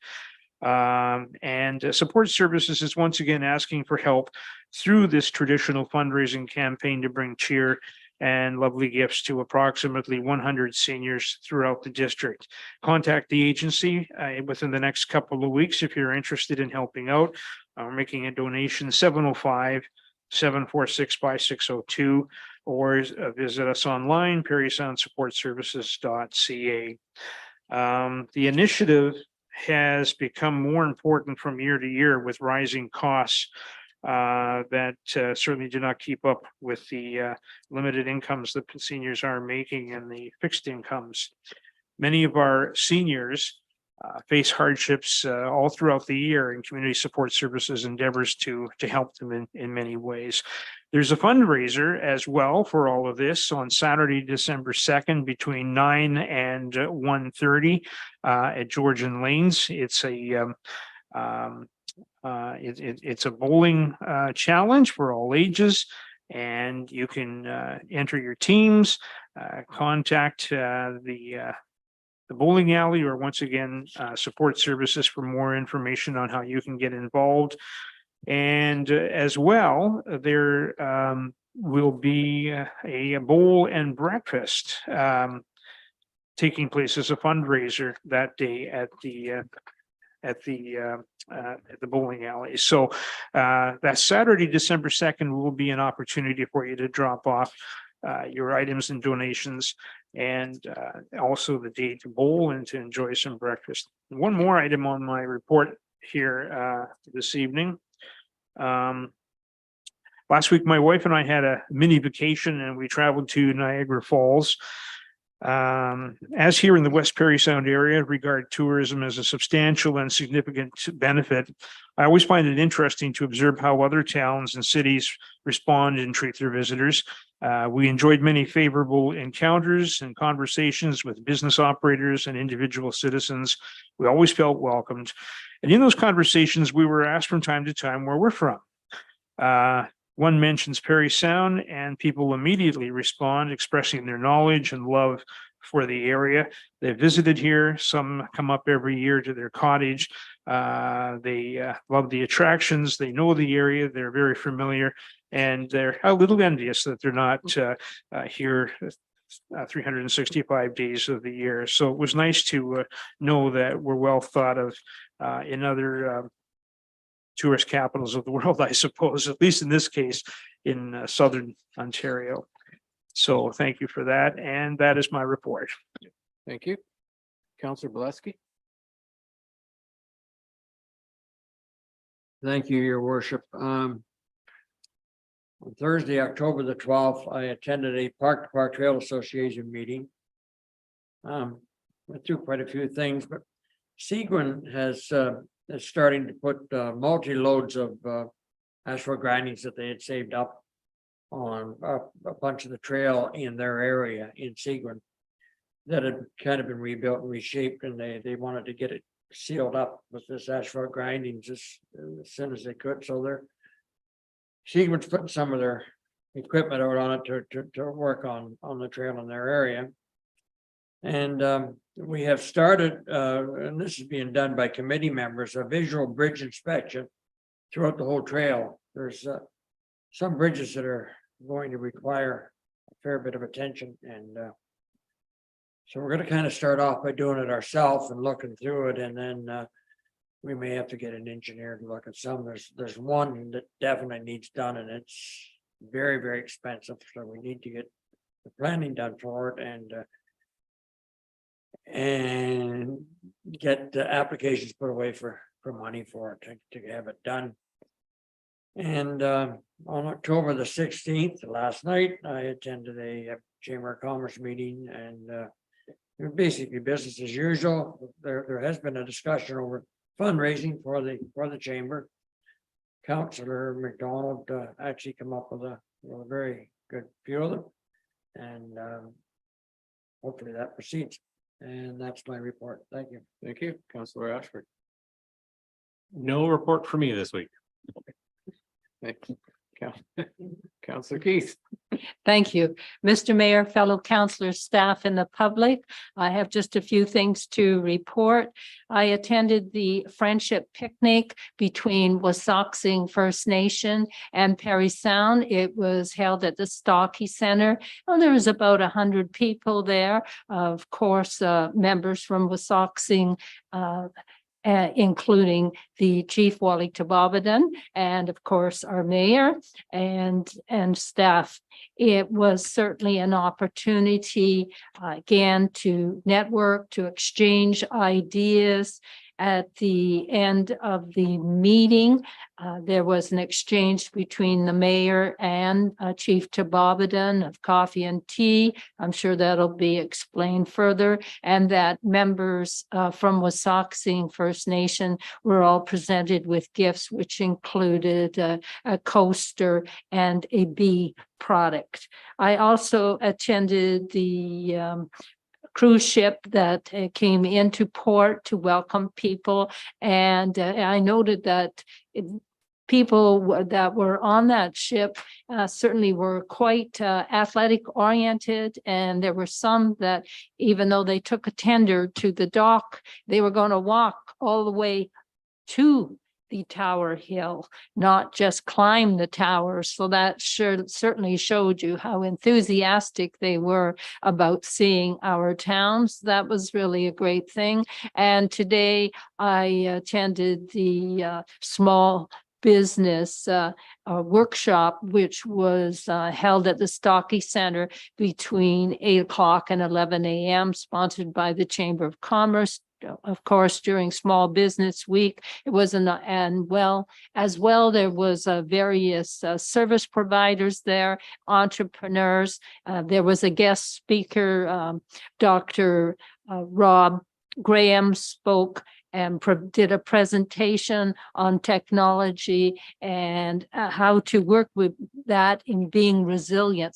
And Support Services is once again asking for help through this traditional fundraising campaign to bring cheer and lovely gifts to approximately 100 seniors throughout the district. Contact the agency within the next couple of weeks if you're interested in helping out. We're making a donation 705-746-5602, or visit us online, parrysoundsupportservices.ca. The initiative has become more important from year to year with rising costs that certainly do not keep up with the limited incomes that seniors are making and the fixed incomes. Many of our seniors face hardships all throughout the year, and Community Support Services endeavors to help them in many ways. There's a fundraiser as well for all of this on Saturday, December 2nd, between 9 and 1:30 at Georgian Lanes. It's a it's a bowling challenge for all ages, and you can enter your teams, contact the bowling alley, or once again, Support Services for more information on how you can get involved. And as well, there will be a bowl and breakfast taking place as a fundraiser that day at the bowling alley. So that Saturday, December 2nd, will be an opportunity for you to drop off your items and donations, and also the day to bowl and to enjoy some breakfast. One more item on my report here this evening. Last week, my wife and I had a mini vacation and we traveled to Niagara Falls. As here in the West Parry Sound area, regard tourism as a substantial and significant benefit. I always find it interesting to observe how other towns and cities respond and treat their visitors. We enjoyed many favorable encounters and conversations with business operators and individual citizens. We always felt welcomed. And in those conversations, we were asked from time to time where we're from. One mentions Parry Sound and people immediately respond, expressing their knowledge and love for the area. They've visited here. Some come up every year to their cottage. They love the attractions. They know the area. They're very familiar, and they're a little envious that they're not here 365 days of the year. So it was nice to know that we're well thought of in other tourist capitals of the world, I suppose, at least in this case, in southern Ontario. So thank you for that. And that is my report. Thank you. Councillor Bileski. Thank you, your worship. On Thursday, October the 12th, I attended a Park to Park Trail Association meeting. Went through quite a few things, but Seguin is starting to put multi-loads of asphalt grindings that they had saved up on a bunch of the trail in their area in Seguin that had kind of been rebuilt and reshaped, and they wanted to get it sealed up with this asphalt grindings as soon as they could. So they're Seguin's putting some of their equipment out on it to work on the trail in their area. And we have started, and this is being done by committee members, a visual bridge inspection throughout the whole trail. There's some bridges that are going to require a fair bit of attention, and so we're going to kind of start off by doing it ourselves and looking through it, and then we may have to get an engineer to look at some. There's one that definitely needs done, and it's very, very expensive, so we need to get the planning done for it and get the applications put away for money for it to have it done. And on October the 16th, last night, I attended a Chamber of Commerce meeting, and basically business as usual. There has been a discussion over fundraising for the chamber. Councillor McDonald actually come up with a very good few of them, and hopefully that proceeds. And that's my report. Thank you. Thank you. Councillor Ashford. No report for me this week. Thank you. Councillor Keith. Thank you, Mr. Mayor, fellow councillors, staff, and the public. I have just a few things to report. I attended the friendship picnic between Wasauksing First Nation and Parry Sound. It was held at the Stocky Center. And there was about 100 people there. Of course, members from Wasauksing, including the Chief Wally Tababadan, and of course our mayor and staff. It was certainly an opportunity again to network, to exchange ideas. At the end of the meeting, there was an exchange between the mayor and Chief Tababadan of coffee and tea. I'm sure that'll be explained further, and that members from Wasauksing First Nation were all presented with gifts, which included a coaster and a bee product. I also attended the cruise ship that came into port to welcome people. And I noted that people that were on that ship certainly were quite athletic oriented. And there were some that, even though they took a tender to the dock, they were going to walk all the way to the Tower Hill, not just climb the tower. So that certainly showed you how enthusiastic they were about seeing our towns. That was really a great thing. And today I attended the small business workshop, which was held at the Stocky Center between 8 o'clock and 11 a.m., sponsored by the Chamber of Commerce. of course, during Small Business Week. It was as well, there was various service providers there, entrepreneurs. There was a guest speaker, Dr. Rob Graham spoke and did a presentation on technology and how to work with that in being resilient.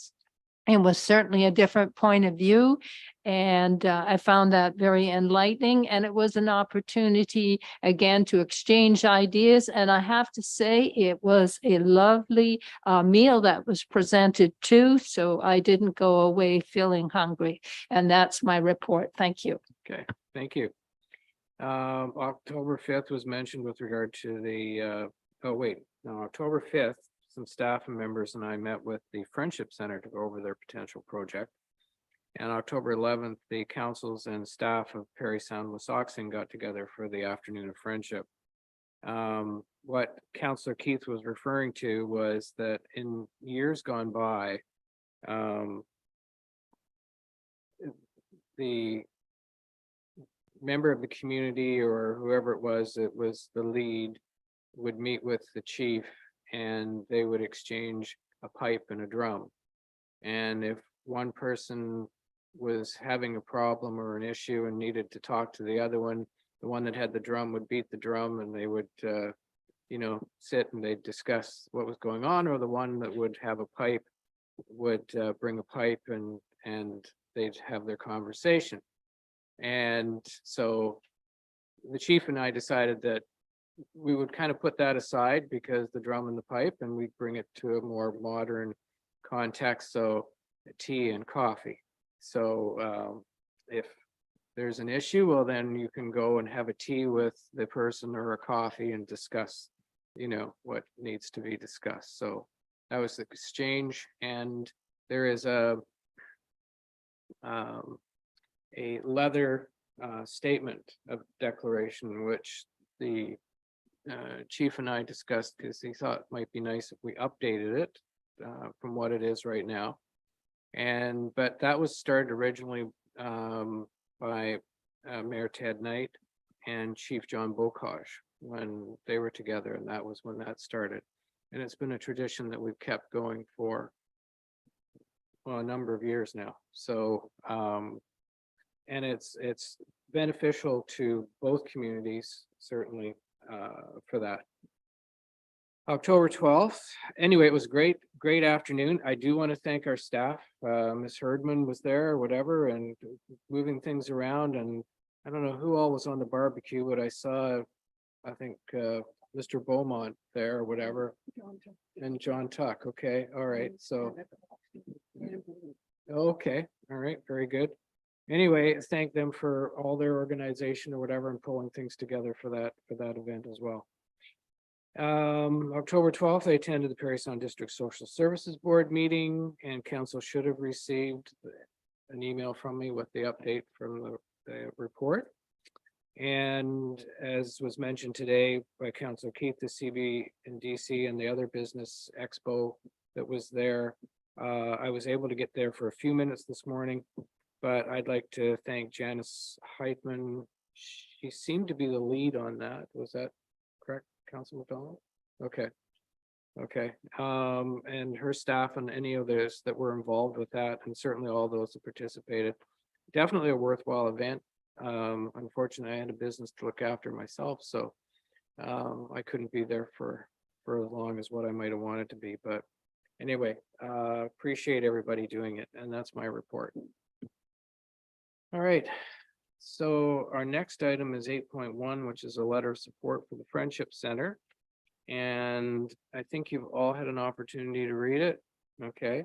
It was certainly a different point of view. And I found that very enlightening. And it was an opportunity again to exchange ideas. And I have to say, it was a lovely meal that was presented too. So I didn't go away feeling hungry. And that's my report. Thank you. Okay, thank you. October 5th was mentioned with regard to the, October 5th, some staff and members and I met with the Friendship Center to go over their potential project. And October 11th, the councils and staff of Parry Sound Wissahickon got together for the Afternoon of Friendship. What Councillor Keith was referring to was that in years gone by, the member of the community or whoever it was that was the lead would meet with the chief and they would exchange a pipe and a drum. And if one person was having a problem or an issue and needed to talk to the other one, the one that had the drum would beat the drum and they would, sit and they'd discuss what was going on, or the one that would have a pipe would bring a pipe and they'd have their conversation. And so the chief and I decided that we would kind of put that aside because the drum and the pipe, and we'd bring it to a more modern context. So tea and coffee. So if there's an issue, well, then you can go and have a tea with the person or a coffee and discuss, what needs to be discussed. So that was the exchange. And there is a leather statement of declaration, which the chief and I discussed because he thought it might be nice if we updated it from what it is right now. But that was started originally by Mayor Ted Knight and Chief John Bokaj when they were together, and that was when that started. And it's been a tradition that we've kept going for a number of years now. So and it's beneficial to both communities, certainly, for that. October 12th. Anyway, it was great afternoon. I do want to thank our staff. Ms. Herdman was there or whatever and moving things around. And I don't know who all was on the barbecue, but I saw, I think, Mr. Beaumont there or whatever. And John Tuck. Okay. All right. So, okay. All right. Very good. Anyway, thank them for all their organization or whatever and pulling things together for that event as well. October 12th, I attended the Parry Sound District Social Services Board meeting, and council should have received an email from me with the update from the report. And as was mentioned today by Councilor Keith, the CB and DC and the other business expo that was there, I was able to get there for a few minutes this morning, but I'd like to thank Janice Heitman. She seemed to be the lead on that. Was that correct, Council McDonald? Okay. Okay. And her staff and any others that were involved with that, and certainly all those that participated. Definitely a worthwhile event. Unfortunately, I had a business to look after myself, so I couldn't be there for as long as what I might have wanted to be. But anyway, appreciate everybody doing it, and that's my report. All right. So our next item is 8.1, which is a letter of support for the Friendship Center. And I think you've all had an opportunity to read it. Okay.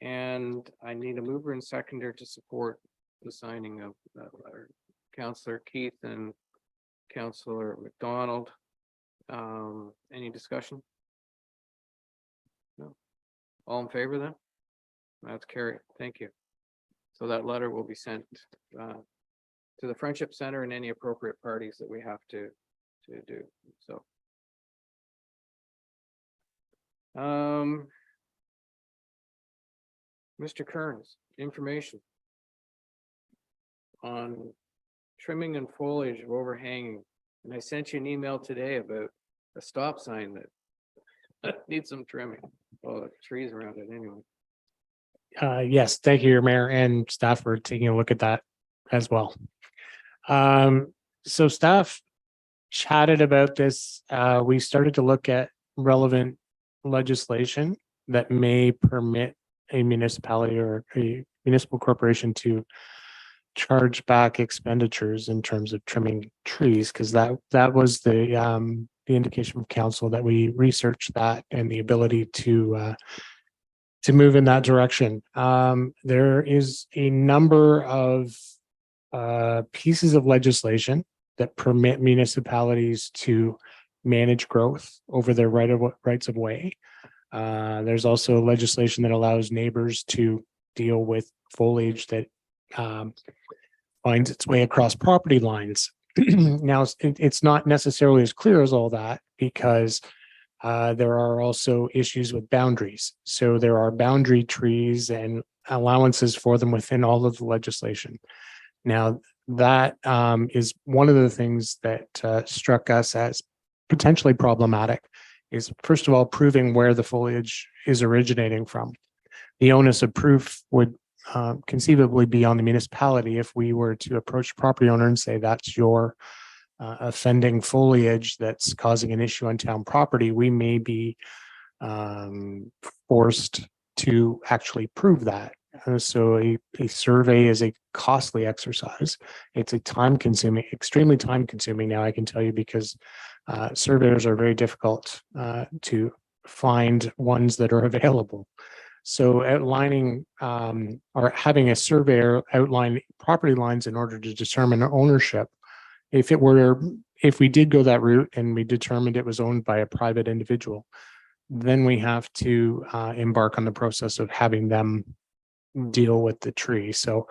And I need a mover and seconder to support the signing of that letter. Councillor Keith and Councillor McDonald. Any discussion? No. All in favor then? That's carried. Thank you. So that letter will be sent to the Friendship Center and any appropriate parties that we have to do. So. Mr. Kearns, information on trimming and foliage of overhanging. And I sent you an email today about a stop sign that needs some trimming. Well, the trees around it anyway. Yes, thank you, your mayor and staff for taking a look at that as well. So staff chatted about this. We started to look at relevant legislation that may permit a municipality or a municipal corporation to charge back expenditures in terms of trimming trees, because that was the indication from council that we researched that and the ability to move in that direction. There is a number of pieces of legislation that permit municipalities to manage growth over their rights of way. There's also legislation that allows neighbors to deal with foliage that finds its way across property lines. Now, it's not necessarily as clear as all that, because there are also issues with boundaries. So there are boundary trees and allowances for them within all of the legislation. Now, that is one of the things that struck us as potentially problematic, is first of all, proving where the foliage is originating from. The onus of proof would conceivably be on the municipality if we were to approach the property owner and say, that's your offending foliage that's causing an issue on town property. We may be forced to actually prove that. So a survey is a costly exercise. It's a extremely time consuming now, I can tell you, because surveyors are very difficult to find ones that are available. So outlining or having a surveyor outline property lines in order to determine ownership, if we did go that route and we determined it was owned by a private individual, then we have to embark on the process of having them deal with the tree. So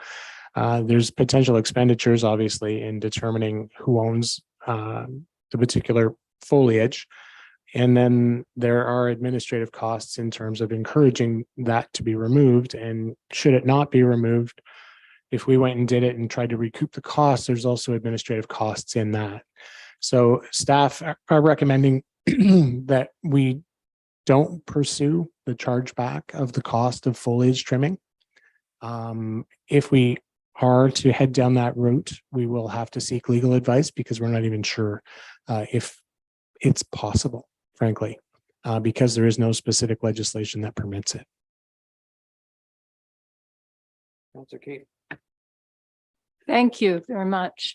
there's potential expenditures, obviously, in determining who owns the particular foliage. And then there are administrative costs in terms of encouraging that to be removed. And should it not be removed, if we went and did it and tried to recoup the costs, there's also administrative costs in that. So staff are recommending that we don't pursue the chargeback of the cost of foliage trimming. If we are to head down that route, we will have to seek legal advice, because we're not even sure if it's possible, frankly, because there is no specific legislation that permits it. Councilor Kate. Thank you very much.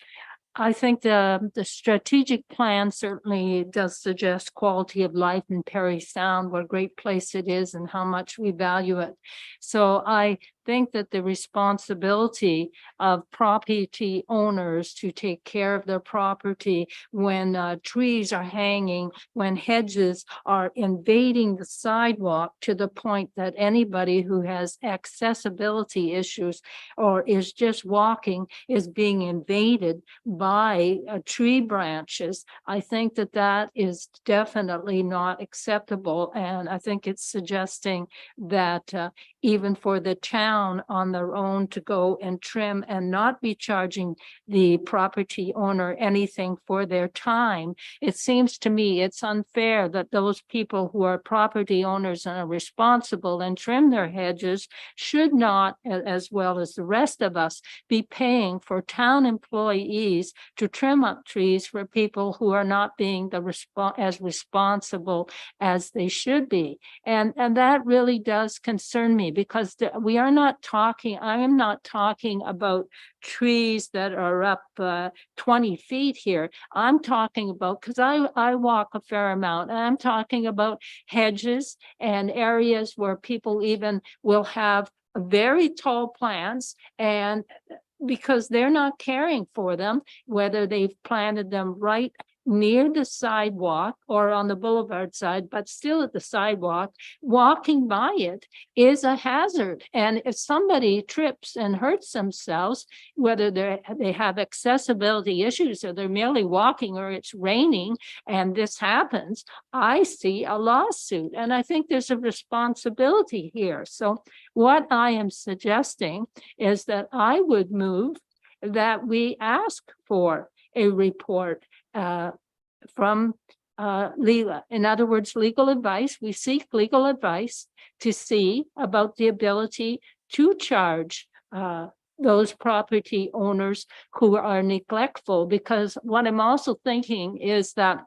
I think the strategic plan certainly does suggest quality of life in Parry Sound, what a great place it is and how much we value it. So I think that the responsibility of property owners to take care of their property when trees are hanging, when hedges are invading the sidewalk to the point that anybody who has accessibility issues or is just walking is being invaded by tree branches. I think that that is definitely not acceptable. And I think it's suggesting that even for the town on their own to go and trim and not be charging the property owner anything for their time. It seems to me it's unfair that those people who are property owners and are responsible and trim their hedges should not, as well as the rest of us, be paying for town employees to trim up trees for people who are not being as responsible as they should be. And that really does concern me, because we are not talking, I am not talking about trees that are up 20 feet here. I'm talking about, because I walk a fair amount, and I'm talking about hedges and areas where people even will have very tall plants, and because they're not caring for them, whether they've planted them right near the sidewalk or on the boulevard side, but still at the sidewalk, walking by it is a hazard. And if somebody trips and hurts themselves, whether they have accessibility issues or they're merely walking or it's raining and this happens, I see a lawsuit. And I think there's a responsibility here. So what I am suggesting is that I would move that we ask for a report from legal, in other words, legal advice. We seek legal advice to see about the ability to charge those property owners who are neglectful, because what I'm also thinking is that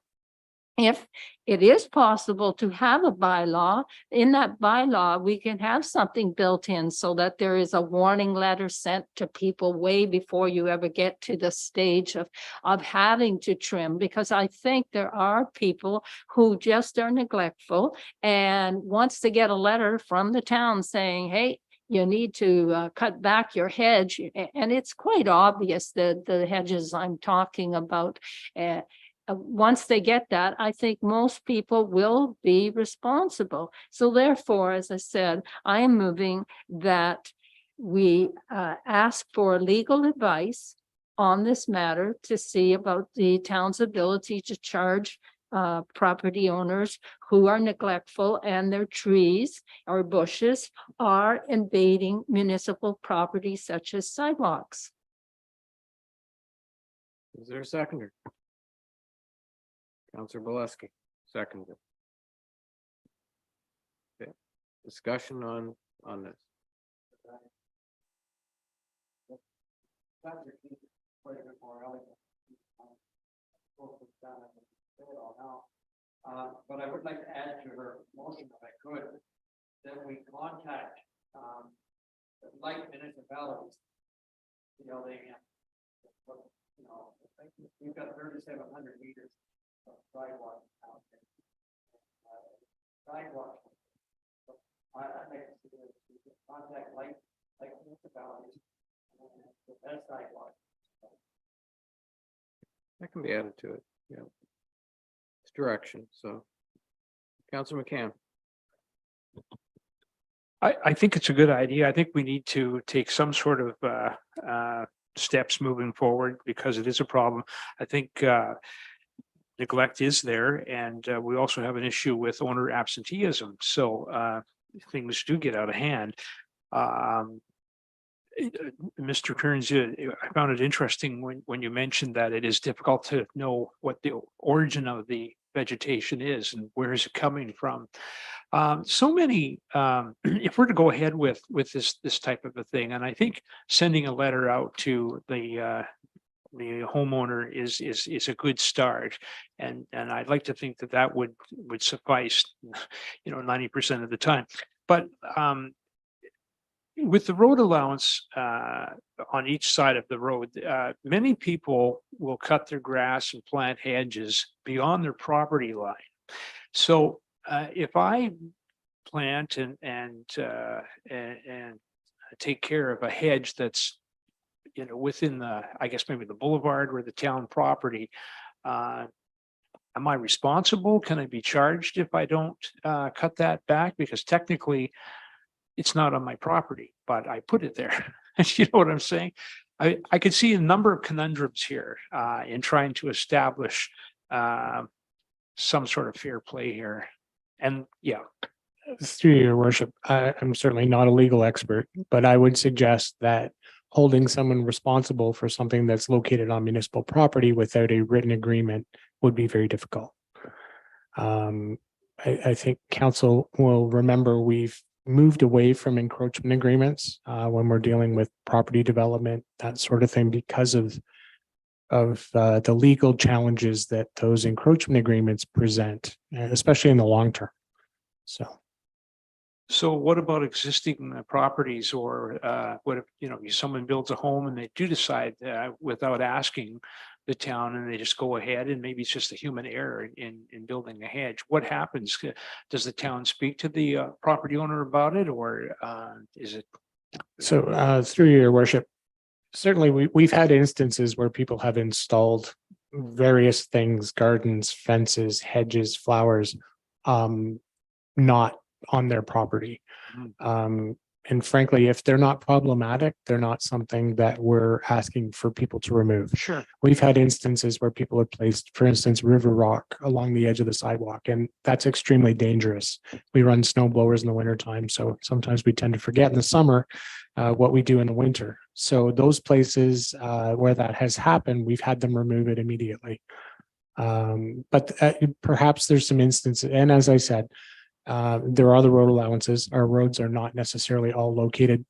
if it is possible to have a bylaw, in that bylaw, we can have something built in so that there is a warning letter sent to people way before you ever get to the stage of having to trim, because I think there are people who just are neglectful. And once they get a letter from the town saying, hey, you need to cut back your hedge, and it's quite obvious that the hedges I'm talking about, once they get that, I think most people will be responsible. So therefore, as I said, I am moving that we ask for legal advice on this matter to see about the town's ability to charge property owners who are neglectful and their trees or bushes are invading municipal property such as sidewalks. Is there a seconder? Counselor Bileski, seconded. Okay, discussion on this. But I would like to add to her motion, if I could, that we contact the like municipalities. You know, we've got 3,700 meters of sidewalk out there. Sidewalk. I'd like to contact like municipalities. The best sidewalk. That can be added to it, yeah. It's direction, so. Counselor McCann. I think it's a good idea. I think we need to take some sort of steps moving forward because it is a problem. I think neglect is there, and we also have an issue with owner absenteeism. So things do get out of hand. Mr. Kearns, I found it interesting when you mentioned that it is difficult to know what the origin of the vegetation is and where is it coming from. So many, if we're to go ahead with this type of a thing, and I think sending a letter out to the homeowner is a good start, and I'd like to think that would suffice, 90% of the time. But with the road allowance on each side of the road, many people will cut their grass and plant hedges beyond their property line. So if I plant and take care of a hedge that's within the, I guess maybe the boulevard or the town property, am I responsible? Can I be charged if I don't cut that back? Because technically it's not on my property, but I put it there. You know what I'm saying? I could see a number of conundrums here in trying to establish some sort of fair play here. And yeah. Through your worship, I'm certainly not a legal expert, but I would suggest that holding someone responsible for something that's located on municipal property without a written agreement would be very difficult. I think council will remember we've moved away from encroachment agreements when we're dealing with property development, that sort of thing, because of the legal challenges that those encroachment agreements present, especially in the long term. So what about existing properties, or what if, someone builds a home and they do decide without asking the town and they just go ahead, and maybe it's just a human error in building a hedge? What happens? Does the town speak to the property owner about it, or is it? So through your worship, certainly we've had instances where people have installed various things, gardens, fences, hedges, flowers, not on their property. And frankly, if they're not problematic, they're not something that we're asking for people to remove. Sure. We've had instances where people have placed, for instance, river rock along the edge of the sidewalk, and that's extremely dangerous. We run snow blowers in the wintertime, so sometimes we tend to forget in the summer what we do in the winter. So those places where that has happened, we've had them remove it immediately. But perhaps there's some instances, and as I said, there are the road allowances. Our roads are not necessarily all located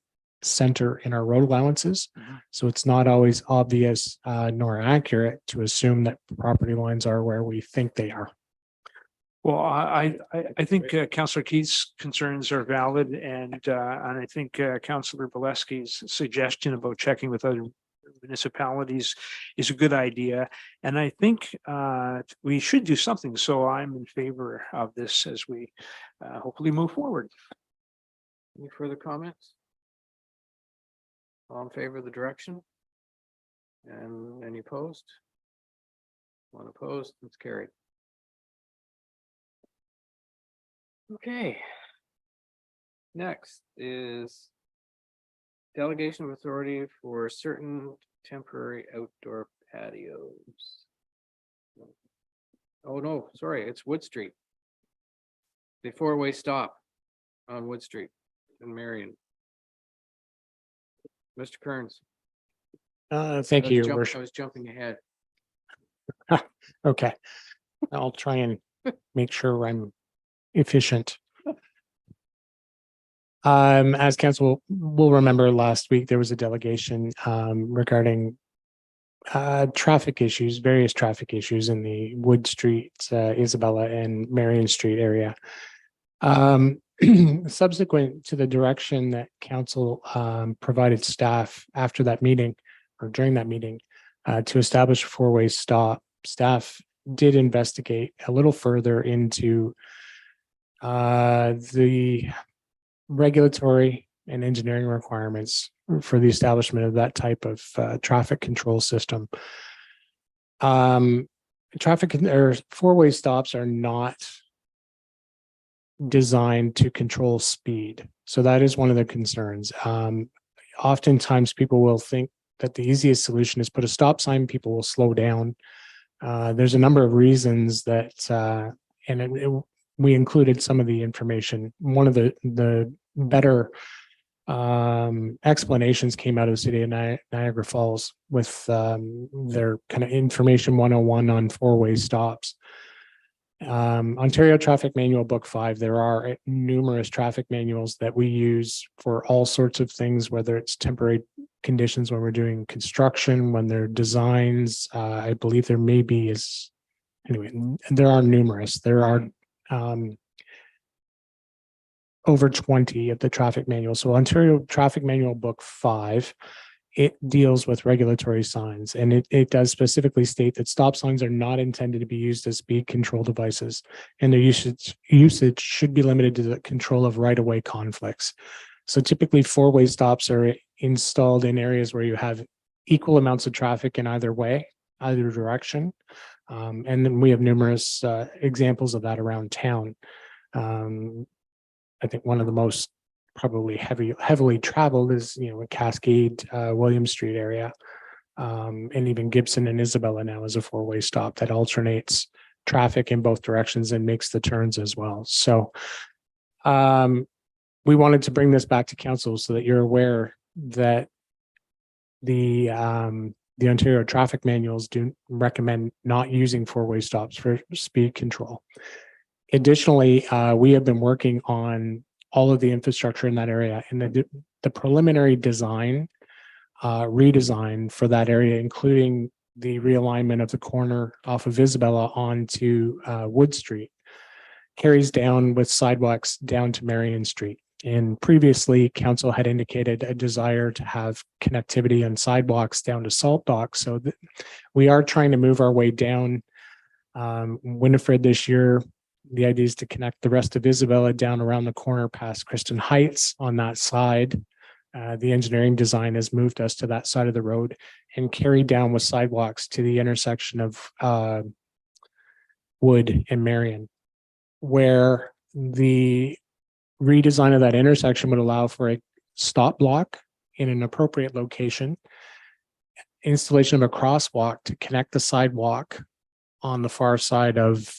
center in our road allowances. So it's not always obvious nor accurate to assume that property lines are where we think they are. Well, I think Councillor Keith's concerns are valid, and I think Councillor Valesky's suggestion about checking with other municipalities is a good idea. And I think we should do something. So I'm in favor of this as we hopefully move forward. Any further comments? All in favor of the direction? And any opposed? One opposed, it's carried. Okay. Next is delegation of authority for certain temporary outdoor patios. Oh, no, sorry, it's Wood Street. The four-way stop on Wood Street in Marion. Mr. Kearns. Thank you, Your I Worship. was jumping ahead. Okay, I'll try and make sure I'm efficient. As council will remember, last week there was a delegation regarding traffic issues, various traffic issues in the Wood Street, Isabella and Marion Street area. Subsequent to the direction that council provided staff after that meeting or during that meeting to establish a four-way stop, staff did investigate a little further into the regulatory and engineering requirements for the establishment of that type of traffic control system. Traffic or four-way stops are not designed to control speed. So that is one of the concerns. Oftentimes people will think that the easiest solution is put a stop sign, people will slow down. There's a number of reasons that, we included some of the information. One of the better explanations came out of the city of Niagara Falls with their kind of information 101 on four-way stops. Ontario Traffic Manual Book 5, there are numerous traffic manuals that we use for all sorts of things, whether it's temporary conditions when we're doing construction, when there are designs. I believe there may be anyway, there are numerous. There are over 20 of the traffic manuals. So Ontario Traffic Manual Book 5, it deals with regulatory signs, and it does specifically state that stop signs are not intended to be used as speed control devices, and their usage should be limited to the control of right-of-way conflicts. So typically four-way stops are installed in areas where you have equal amounts of traffic in either way, either direction. And then we have numerous examples of that around town. I think one of the most probably heavily traveled is, in Cascade, William Street area. And even Gibson and Isabella now is a four-way stop that alternates traffic in both directions and makes the turns as well. So we wanted to bring this back to council so that you're aware that the Ontario traffic manuals do recommend not using four-way stops for speed control. Additionally, we have been working on all of the infrastructure in that area, and the preliminary design, redesign for that area, including the realignment of the corner off of Isabella onto Wood Street, carries down with sidewalks down to Marion Street. And previously, council had indicated a desire to have connectivity and sidewalks down to Salt Dock. So we are trying to move our way down Winifred this year. The idea is to connect the rest of Isabella down around the corner past Kristen Heights on that side. The engineering design has moved us to that side of the road and carry down with sidewalks to the intersection of Wood and Marion, where the redesign of that intersection would allow for a stop block in an appropriate location, installation of a crosswalk to connect the sidewalk on the far side of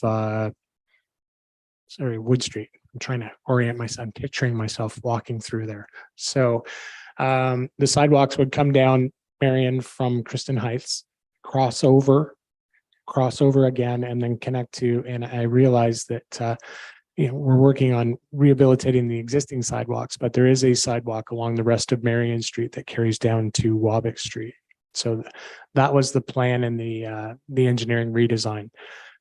Wood Street. I'm trying to orient myself, I'm picturing myself walking through there. So The sidewalks would come down Marion from Kristen Heights, cross over again, and then connect to, and I realized that we're working on rehabilitating the existing sidewalks, but there is a sidewalk along the rest of Marion Street that carries down to Wabick Street. So that was the plan in the engineering redesign.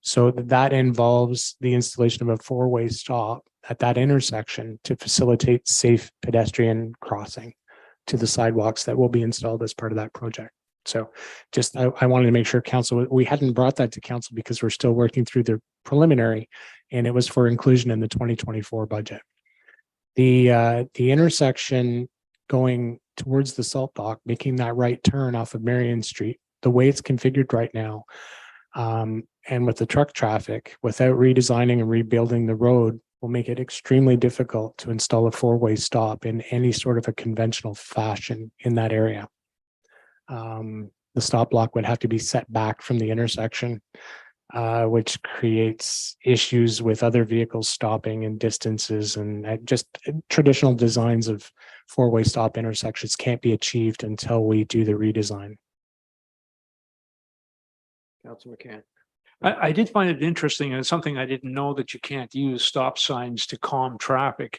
So that involves the installation of a four-way stop at that intersection to facilitate safe pedestrian crossing to the sidewalks that will be installed as part of that project. So just, I wanted to make sure council, we hadn't brought that to council because we're still working through the preliminary, and it was for inclusion in the 2024 budget. The intersection going towards the salt dock, making that right turn off of Marion Street, the way it's configured right now, and with the truck traffic, without redesigning and rebuilding the road, will make it extremely difficult to install a four-way stop in any sort of a conventional fashion in that area. The stop block would have to be set back from the intersection, which creates issues with other vehicles stopping and distances, and just traditional designs of four-way stop intersections can't be achieved until we do the redesign. Councilor McCann. I did find it interesting, and it's something I didn't know, that you can't use stop signs to calm traffic.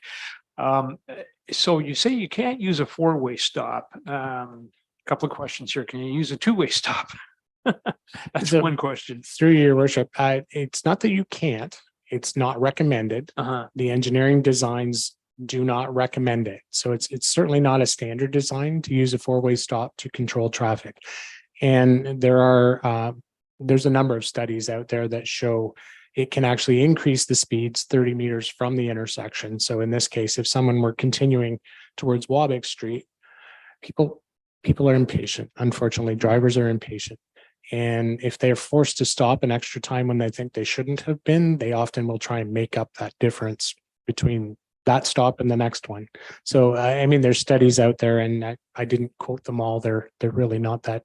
So you say you can't use a four-way stop. Couple of questions here. Can you use a two-way stop? That's So, one question. Through your worship, it's not that you can't, it's not recommended. The engineering designs do not recommend it. So it's certainly not a standard design to use a four-way stop to control traffic. And there's a number of studies out there that show it can actually increase the speeds 30 meters from the intersection. So in this case, if someone were continuing towards Wabick Street, people are impatient. Unfortunately, drivers are impatient. And if they're forced to stop an extra time when they think they shouldn't have been, they often will try and make up that difference between that stop and the next one. So, I mean, there's studies out there, and I didn't quote them all. They're really not that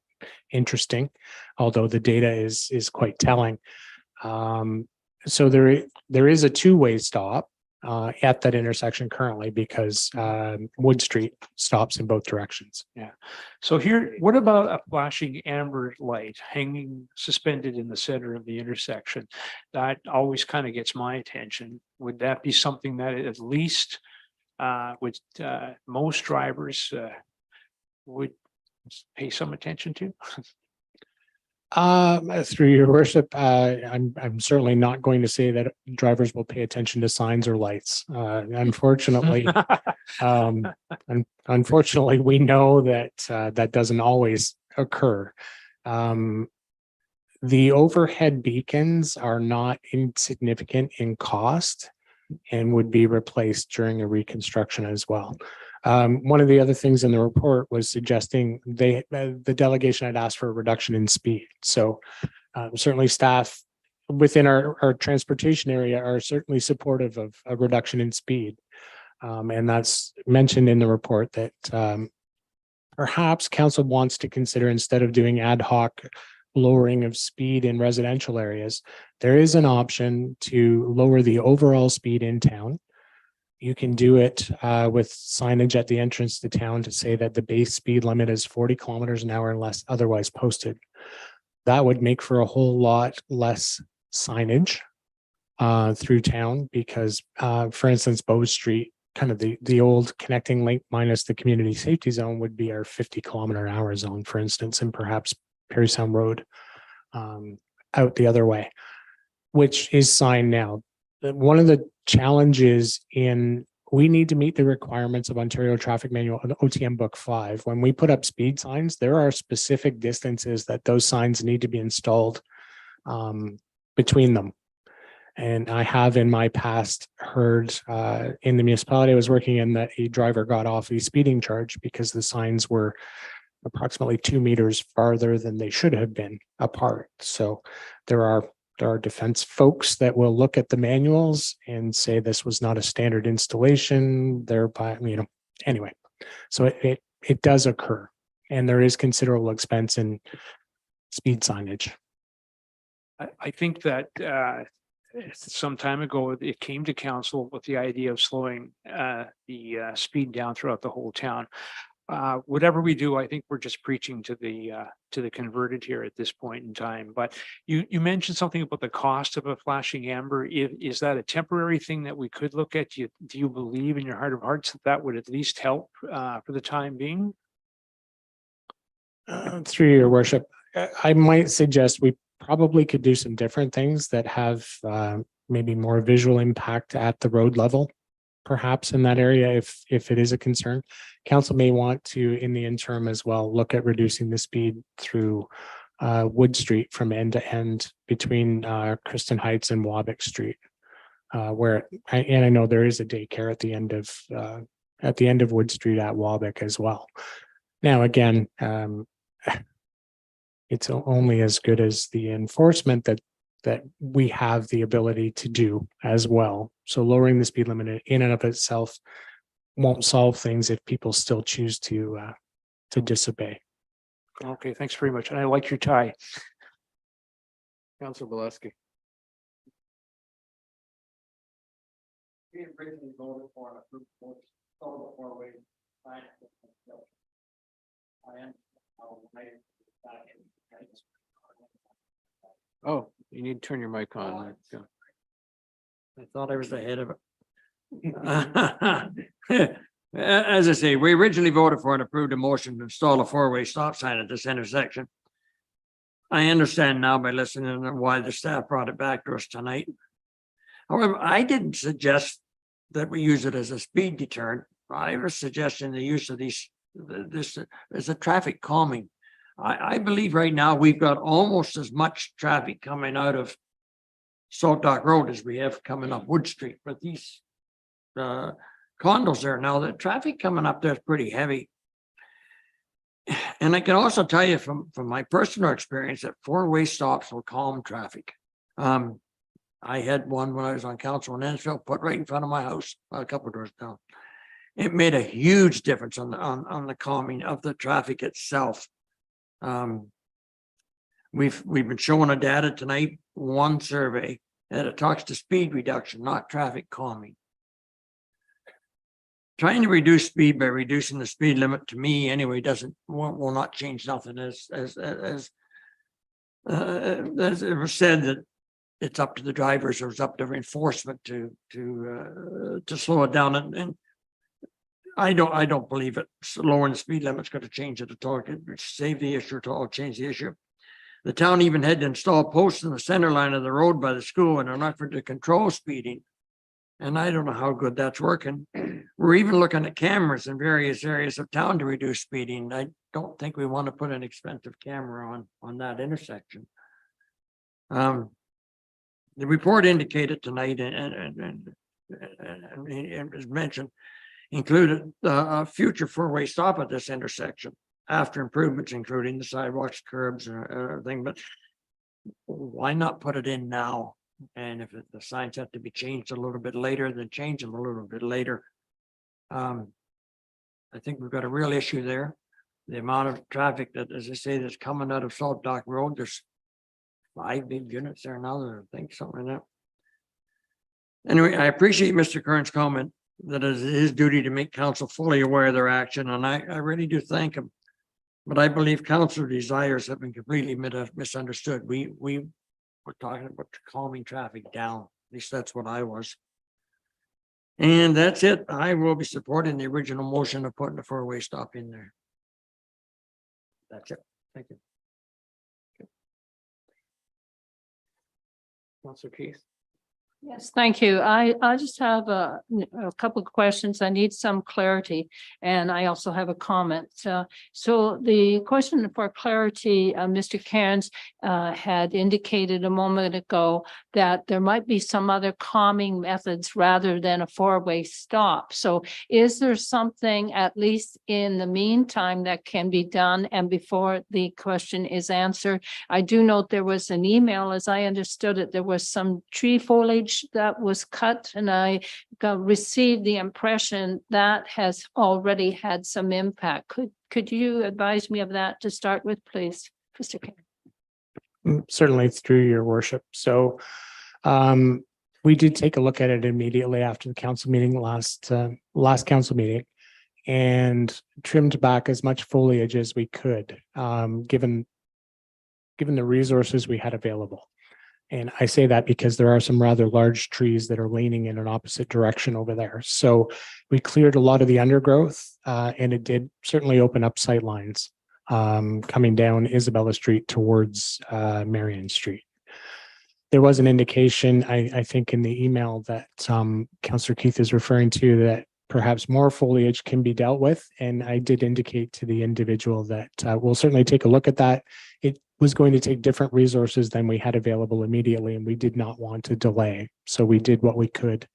interesting, although the data is quite telling. So there is a two-way stop at that intersection currently, because Wood Street stops in both directions. Yeah. So here, what about a flashing amber light hanging suspended in the center of the intersection? That always kind of gets my attention. Would that be something that at least most drivers would pay some attention to? Through your worship, I'm certainly not going to say that drivers will pay attention to signs or lights. Unfortunately, unfortunately, we know that that doesn't always occur. The overhead beacons are not insignificant in cost and would be replaced during a reconstruction as well. One of the other things in the report was suggesting the delegation had asked for a reduction in speed. So certainly staff within our transportation area are certainly supportive of a reduction in speed. And that's mentioned in the report that perhaps council wants to consider, instead of doing ad hoc lowering of speed in residential areas, there is an option to lower the overall speed in town. You can do it with signage at the entrance to town to say that the base speed limit is 40 kilometers an hour unless otherwise posted. That would make for a whole lot less signage through town, because for instance, Bow Street, kind of the old connecting link minus the community safety zone, would be our 50 kilometer an hour zone, for instance, and perhaps Parry Sound Road out the other way, which is signed now. One of the challenges we need to meet the requirements of Ontario Traffic Manual and OTM Book 5. When we put up speed signs, there are specific distances that those signs need to be installed between them. And I have in my past heard in the municipality I was working in that a driver got off a speeding charge because the signs were approximately 2 meters farther than they should have been apart. So there are defense folks that will look at the manuals and say this was not a standard installation, thereby, anyway. So it does occur, and there is considerable expense in speed signage. I think that some time ago, it came to council with the idea of slowing the speed down throughout the whole town. whatever we do, I think we're just preaching to the converted here at this point in time. But you mentioned something about the cost of a flashing amber. Is that a temporary thing that we could look at? Do you believe in your heart of hearts that that would at least help for the time being? Through your worship, I might suggest we probably could do some different things that have maybe more visual impact at the road level, perhaps in that area, if it is a concern. Council may want to, in the interim as well, look at reducing the speed through Wood Street from end to end between Kristen Heights and Wabick Street, where I know there is a daycare at the end of Wood Street at Wabick as well. Now, again, it's only as good as the enforcement that we have the ability to do as well. So lowering the speed limit in and of itself won't solve things if people still choose to disobey. Okay, thanks very much. And I like your tie. Councilor Bileski. Oh, you need to turn your mic on. Yeah. I thought I was ahead of it. As I say, we originally voted for and approved a motion to install a four-way stop sign at this intersection. I understand now by listening to why the staff brought it back to us tonight. However, I didn't suggest that we use it as a speed deterrent. I was suggesting the use of this as a traffic calming. I believe right now we've got almost as much traffic coming out of Salt Dock Road as we have coming up Wood Street, but these condos there now, the traffic coming up there is pretty heavy. And I can also tell you from my personal experience that four-way stops will calm traffic. I had one when I was on council in Ennisville, put right in front of my house, a couple of doors down. It made a huge difference on the calming of the traffic itself. We've been showing a data tonight, one survey, that it talks to speed reduction, not traffic calming. Trying to reduce speed by reducing the speed limit, to me anyway, will not change nothing. As it was said, that it's up to the drivers, or it's up to enforcement to slow it down. And I don't believe it. Lowering the speed limit is going to change it at all. It would save the issue at all, change the issue. The town even had to install posts in the center line of the road by the school in an effort to control speeding. And I don't know how good that's working. We're even looking at cameras in various areas of town to reduce speeding. I don't think we want to put an expensive camera on that intersection. The report indicated tonight and as mentioned, included a future four-way stop at this intersection after improvements, including the sidewalks, curbs, and everything. But why not put it in now? And if the signs have to be changed a little bit later, then change them a little bit later. I think we've got a real issue there. The amount of traffic that, as I say, that's coming out of Salt Dock Road, there's 5 big units there now, I think, something like that. Anyway, I appreciate Mr. Kern's comment that it is his duty to make council fully aware of their action, and I really do thank him. But I believe council desires have been completely misunderstood. We were talking about calming traffic down. At least that's what I was. And that's it. I will be supporting the original motion of putting the four-way stop in there. That's it. Thank you. Councilor Keith. Yes, thank you. I just have a couple of questions. I need some clarity, and I also have a comment. So the question for clarity, Mr. Cairns had indicated a moment ago that there might be some other calming methods rather than a four-way stop. So is there something, at least in the meantime, that can be done? And before the question is answered, I do note there was an email, as I understood it, there was some tree foliage that was cut, and I received the impression that has already had some impact. Could you advise me of that to start with, please, Mr. King? Certainly, through your worship. So we did take a look at it immediately after the council meeting last council meeting. and trimmed back as much foliage as we could, given the resources we had available. And I say that because there are some rather large trees that are leaning in an opposite direction over there. So we cleared a lot of the undergrowth, and it did certainly open up sight lines coming down Isabella Street towards Marion Street. There was an indication, I think, in the email that Councillor Keith is referring to, that perhaps more foliage can be dealt with. And I did indicate to the individual that we'll certainly take a look at that. It was going to take different resources than we had available immediately, and we did not want to delay. So we did what we could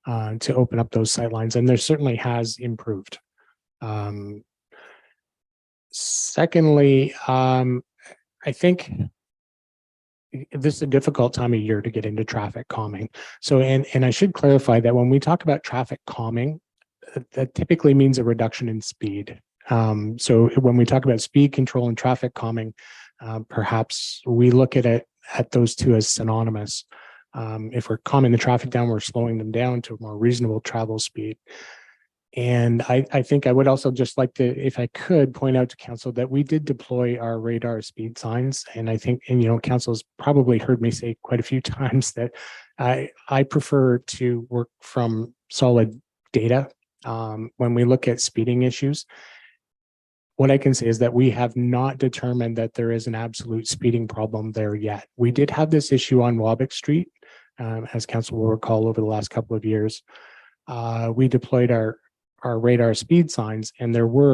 to open up those sightlines, and there certainly has improved. Secondly, I think this is a difficult time of year to get into traffic calming. So, and I should clarify that when we talk about traffic calming, that typically means a reduction in speed. So when we talk about speed control and traffic calming, perhaps we look at those two as synonymous. If we're calming the traffic down, we're slowing them down to a more reasonable travel speed. And I think I would also just like to, if I could, point out to council that we did deploy our radar speed signs. And I think, and council's probably heard me say quite a few times that I prefer to work from solid data when we look at speeding issues. What I can say is that we have not determined that there is an absolute speeding problem there yet. We did have this issue on Wabick Street, as council will recall, over the last couple of years. We deployed our radar speed signs, and there was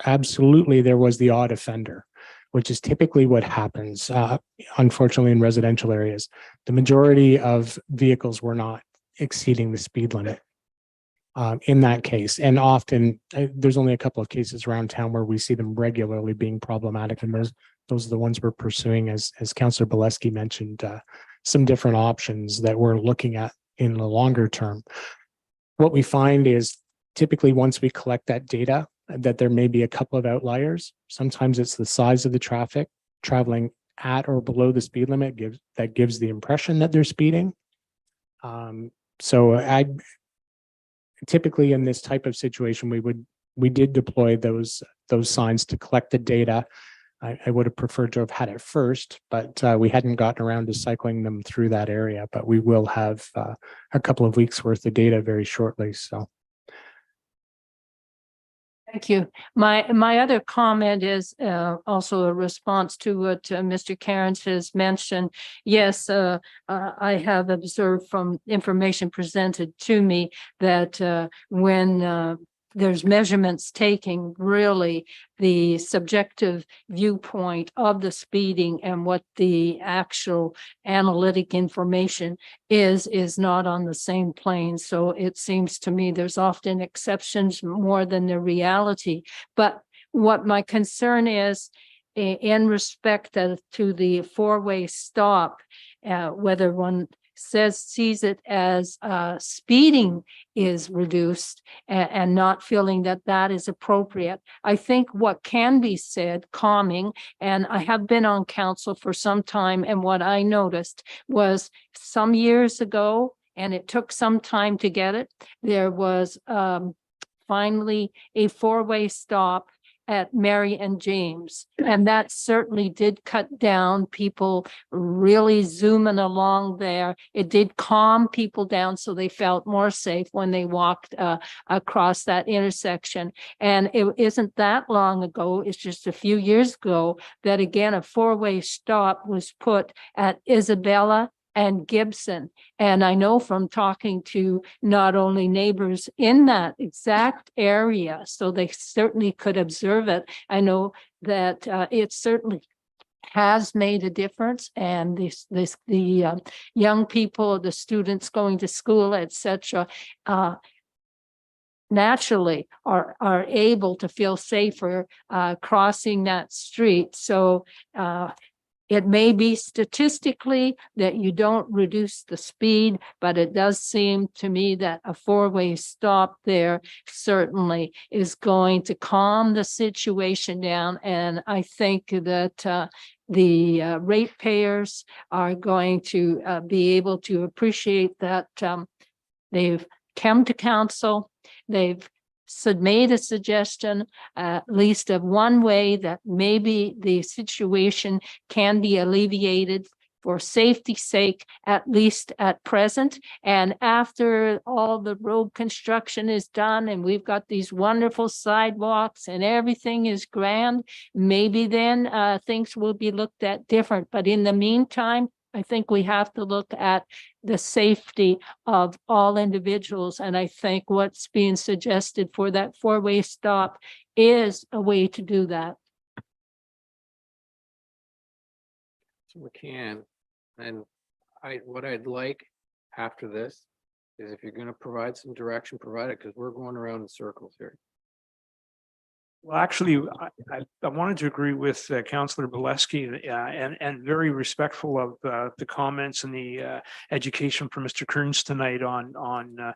the odd offender, which is typically what happens, unfortunately, in residential areas. The majority of vehicles were not exceeding the speed limit in that case. And often there's only a couple of cases around town where we see them regularly being problematic. And those are the ones we're pursuing, as Councillor Bileski mentioned, some different options that we're looking at in the longer term. What we find is typically once we collect that data, that there may be a couple of outliers. Sometimes it's the size of the traffic traveling at or below the speed limit that gives the impression that they're speeding. So I typically in this type of situation, we did deploy those signs to collect the data. I would have preferred to have had it first, but we hadn't gotten around to cycling them through that area. But we will have a couple of weeks worth of data very shortly. So. Thank you. My other comment is also a response to what Mr. Cairns has mentioned. Yes, I have observed from information presented to me that when there's measurements taking, really the subjective viewpoint of the speeding and what the actual analytic information is not on the same plane. So it seems to me there's often exceptions more than the reality. But what my concern is in respect to the four-way stop, whether one sees it as speeding is reduced and not feeling that is appropriate. I think what can be said, calming, and I have been on council for some time, and what I noticed was some years ago, and it took some time to get it, there was finally a four-way stop at Mary and James. And that certainly did cut down people really zooming along there. It did calm people down so they felt more safe when they walked across that intersection. And it isn't that long ago, it's just a few years ago, that again, a four-way stop was put at Isabella and Gibson. And I know from talking to not only neighbors in that exact area, so they certainly could observe it. I know that it certainly has made a difference, and the young people, the students going to school, etc., naturally are able to feel safer crossing that street. So it may be statistically that you don't reduce the speed, but it does seem to me that a four-way stop there certainly is going to calm the situation down. And I think that the ratepayers are going to be able to appreciate that they've come to council, they've made a suggestion, at least of one way that maybe the situation can be alleviated for safety's sake, at least at present. And after all the road construction is done and we've got these wonderful sidewalks and everything is grand, maybe then things will be looked at different. But in the meantime, I think we have to look at the safety of all individuals. And I think what's being suggested for that four-way stop is a way to do that. So we can, and what I'd like after this is if you're gonna provide some direction, provide it, because we're going around in circles here. Well, actually, I wanted to agree with Councillor Bileski and very respectful of the comments and the education from Mr. Kearns tonight on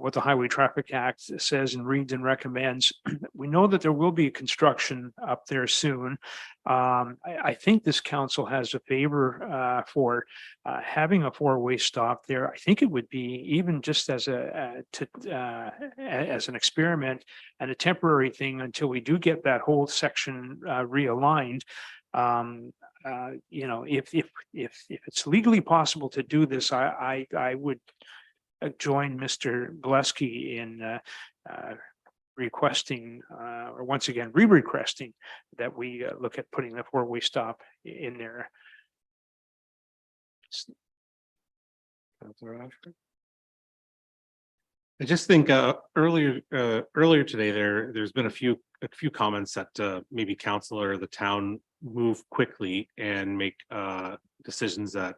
what the Highway Traffic Act says and reads and recommends. We know that there will be construction up there soon. I think this council has a favor for having a four-way stop there. I think it would be even just as an experiment and a temporary thing until we do get that whole section realigned. You know, if it's legally possible to do this, I would join Mr. Bileski in requesting or once again re-requesting that we look at putting the four-way stop in there. Councillor Ashford? I just think earlier today, there's been a few comments that maybe council or the town move quickly and make decisions that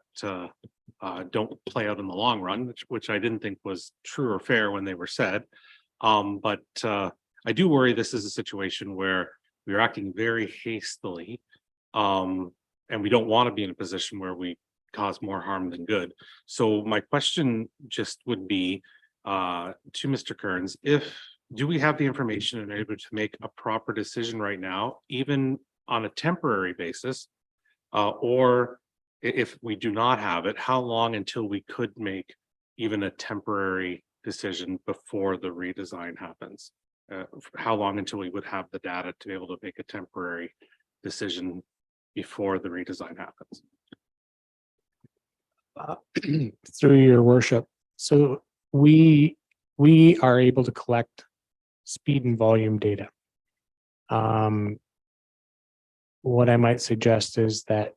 don't play out in the long run, which I didn't think was true or fair when they were said. But I do worry this is a situation where we're acting very hastily. And we don't want to be in a position where we cause more harm than good. So my question just would be to Mr. Kearns, do we have the information and are able to make a proper decision right now, even on a temporary basis? Or if we do not have it, how long until we could make even a temporary decision before the redesign happens? How long until we would have the data to be able to make a temporary decision before the redesign happens? Through your worship. So we are able to collect speed and volume data. What I might suggest is that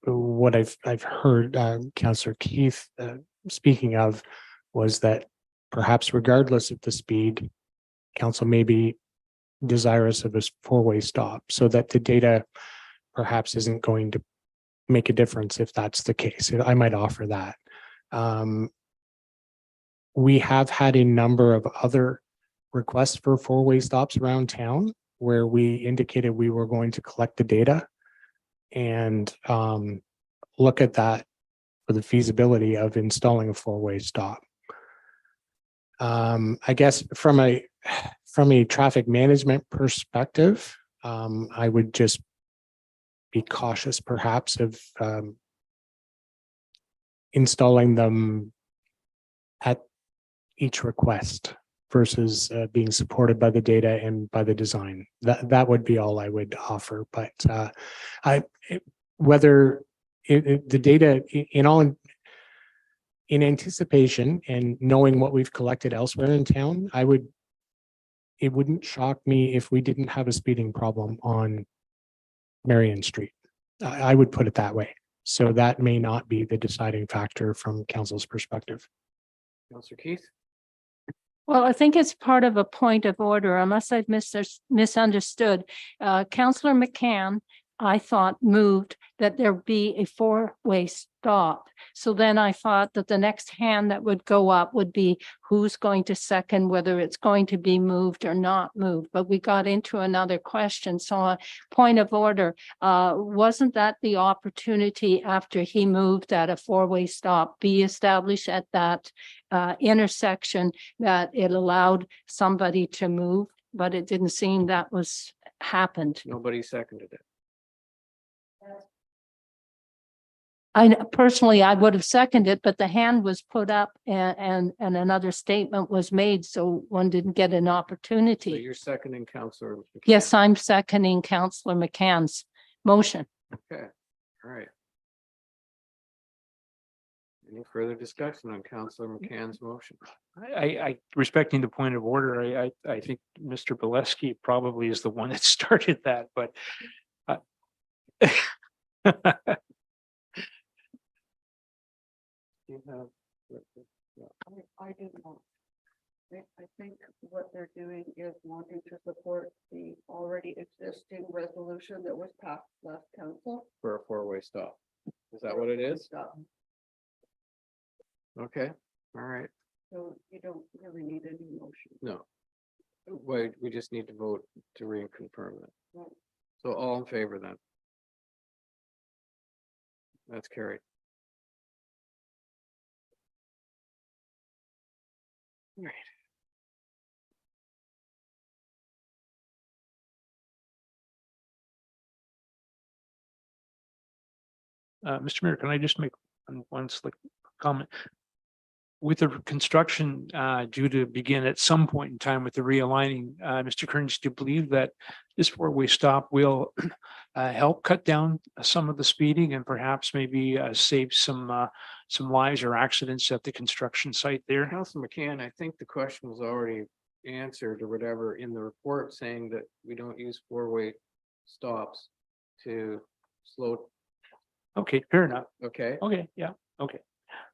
what I've heard Councillor Keith speaking of was that perhaps regardless of the speed, council may be desirous of a four-way stop so that the data perhaps isn't going to make a difference if that's the case. I might offer that. We have had a number of other requests for four-way stops around town where we indicated we were going to collect the data and look at that for the feasibility of installing a four-way stop. I guess from a traffic management perspective, I would just be cautious perhaps of installing them at each request versus being supported by the data and by the design. That would be all I would offer. But whether the data in anticipation and knowing what we've collected elsewhere in town, it wouldn't shock me if we didn't have a speeding problem on Marion Street. I would put it that way. So that may not be the deciding factor from council's perspective. Councillor Keith? Well, I think it's part of a point of order, unless I've misunderstood. Councillor McCann, I thought, moved that there be a four-way stop. So then I thought that the next hand that would go up would be who's going to second, whether it's going to be moved or not moved. But we got into another question. So a point of order, wasn't that the opportunity after he moved that a four-way stop be established at that intersection, that it allowed somebody to move, but it didn't seem that was happened. Nobody seconded it. personally, I would have seconded, but the hand was put up and another statement was made, so one didn't get an So opportunity. you're seconding Counselor. McCann. Yes, I'm seconding Councillor McCann's motion. Okay, all right. Any further discussion on Counselor McCann's motion? I respecting the point of order, I think Mr. Bolesky probably is the one that started that, but You have. I didn't know. I think what they're doing is wanting to support the already existing resolution that was passed last council. For a four-way stop. Is that what it is? Stop. Okay, all right. So you don't really need any motion. No. Wait, we just need to vote to reconfirm that. Right. So all in favor then? That's carried. Right. Mr. Mayor, can I just make one slick comment? With the construction due to begin at some point in time with the realigning, Mr. Kearns, do you believe that this four-way stop will help cut down some of the speeding and perhaps maybe save some lives or accidents at the construction site there? Councilor McCann, I think the question was already answered or whatever in the report saying that we don't use four-way stops to slow. Okay, fair enough. Okay, Okay, yeah, okay.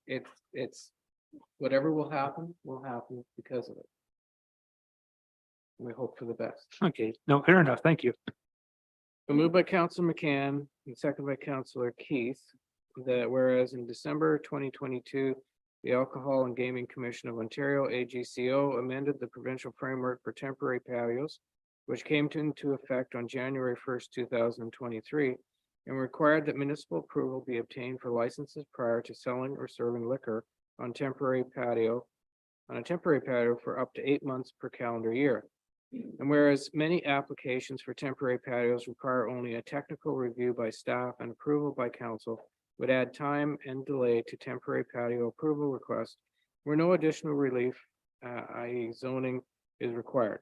it's whatever will happen because of it. We hope for the best. Okay, no, fair enough. Thank you. So moved by Councilor McCann and second by Councilor Keith, that whereas in December 2022, the Alcohol and Gaming Commission of Ontario, AGCO, amended the provincial framework for temporary patios, which came into effect on January 1st, 2023, and required that municipal approval be obtained for licenses prior to selling or serving liquor on a temporary patio for up to 8 months per calendar year. And whereas many applications for temporary patios require only a technical review by staff and approval by council, would add time and delay to temporary patio approval requests where no additional relief, i.e. zoning, is required.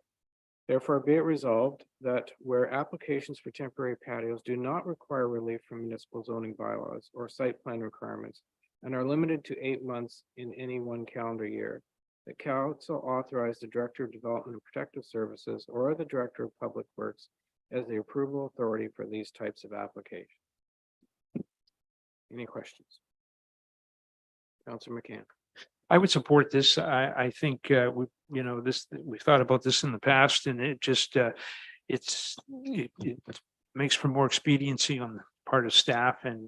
Therefore, be it resolved that where applications for temporary patios do not require relief from municipal zoning bylaws or site plan requirements and are limited to 8 months in any one calendar year, the council authorized the Director of Development and Protective Services or the Director of Public Works as the approval authority for these types of applications. Any questions? Councilor McCann. I would support this. I think we've thought about this in the past and it just it makes for more expediency on the part of staff and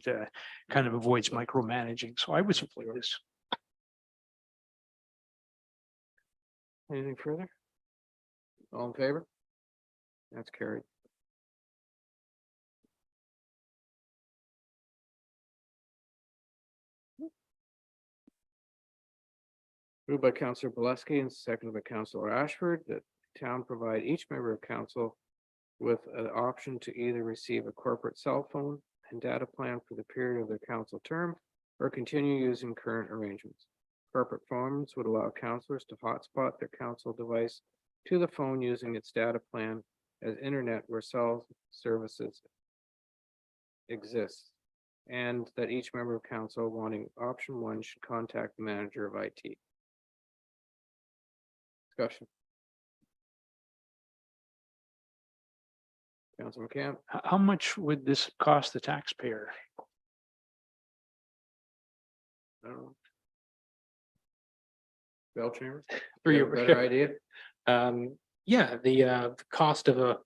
kind of avoids micromanaging. So I would support this. Anything further? All in favor? That's carried. Moved by Councillor Bolesky and seconded by Councillor Ashford that town provide each member of council with an option to either receive a corporate cell phone and data plan for the period of their council term or continue using current arrangements. Corporate phones would allow councillors to hotspot their council device to the phone using its data plan as internet where cell services exists, and that each member of council wanting option 1 should contact the manager of IT. Discussion. Councilor McCann. How much would this cost the taxpayer? I don't know. Bell chamber? For You your have a better idea? Yeah, the cost of a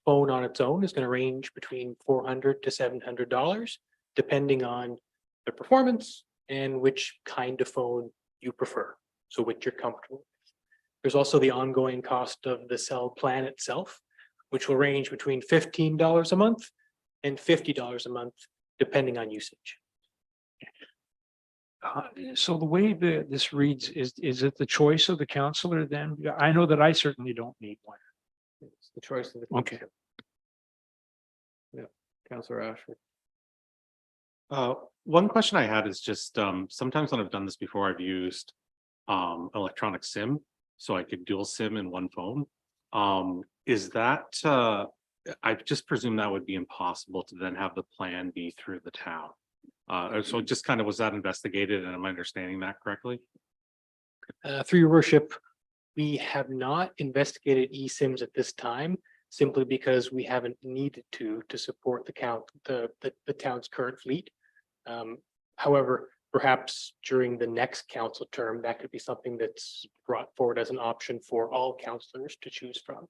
phone on its own is going to range between $400 to $700, depending on the performance and which kind of phone you prefer. So which you're comfortable with. There's also the ongoing cost of the cell plan itself, which will range between $15 a month and $50 a month, depending on usage. So the way that this reads, is it the choice of the councillor then? I know that I certainly don't need one. It's the choice of the. Okay. council. Yeah, Councillor Ashford. One question I had is just, sometimes when I've done this before, I've used electronic SIM, so I could dual SIM in one phone. Is that, I just presume that would be impossible to then have the plan be through the town. So just kind of, was that investigated and am I understanding that correctly? Through your worship, we have not investigated eSIMs at this time, simply because we haven't needed to support the town's current fleet. However, perhaps during the next council term, that could be something that's brought forward as an option for all councillors to choose from.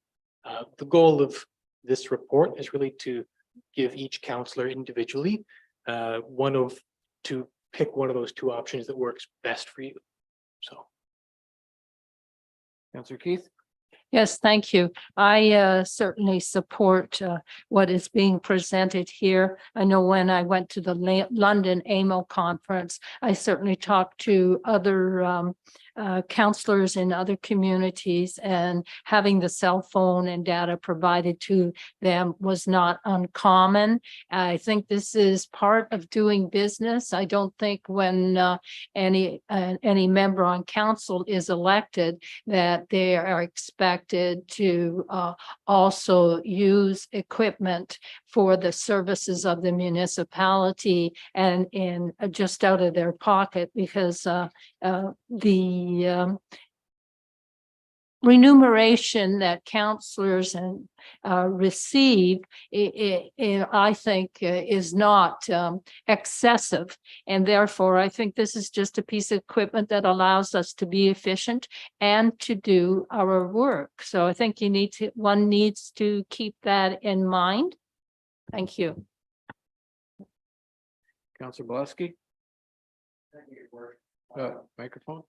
The goal of this report is really to give each councillor individually to pick one of those two options that works best for you. So. Councillor Keith? Yes, thank you. I certainly support what is being presented here. I know when I went to the London AMO conference, I certainly talked to other councillors in other communities, and having the cell phone and data provided to them was not uncommon. I think this is part of doing business. I don't think when any member on council is elected that they are expected to also use equipment for the services of the municipality and in just out of their pocket, because the remuneration that councillors and receive, I think, is not excessive, and therefore I think this is just a piece of equipment that allows us to be efficient and to do our work. So I think one needs to keep that in mind. Thank you. Councillor Blasky? Microphone?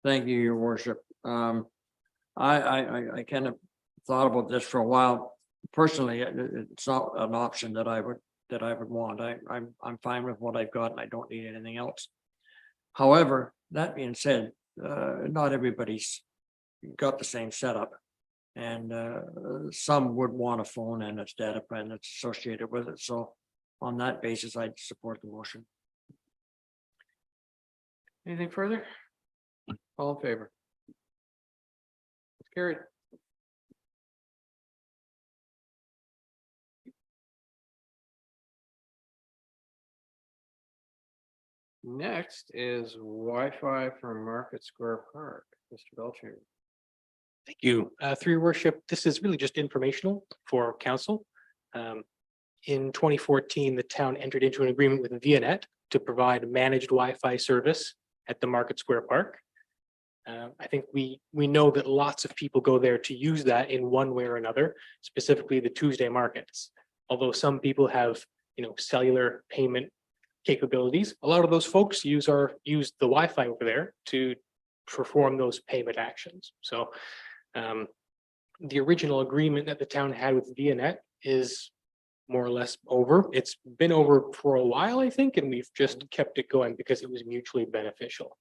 Thank you, your worship. I kind of thought about this for a while. Personally, it's not an option that I would want. I'm fine with what I've got and I don't need anything else. However, that being said, not everybody's got the same setup. And some would want a phone and its data plan that's associated with it. So on that basis, I'd support the motion. Anything further? All in favor? It's carried. Next is Wi-Fi for Market Square Park. Mr. Belcher. Thank you. Through your worship, this is really just informational for council. In 2014, the town entered into an agreement with ViaNet to provide managed Wi-Fi service at the Market Square Park. I think we know that lots of people go there to use that in one way or another, specifically the Tuesday markets. Although some people have, cellular payment capabilities, a lot of those folks use the Wi-Fi over there to perform those payment actions. So the original agreement that the town had with ViaNet is more or less over. It's been over for a while, I think, and we've just kept it going because it was mutually beneficial.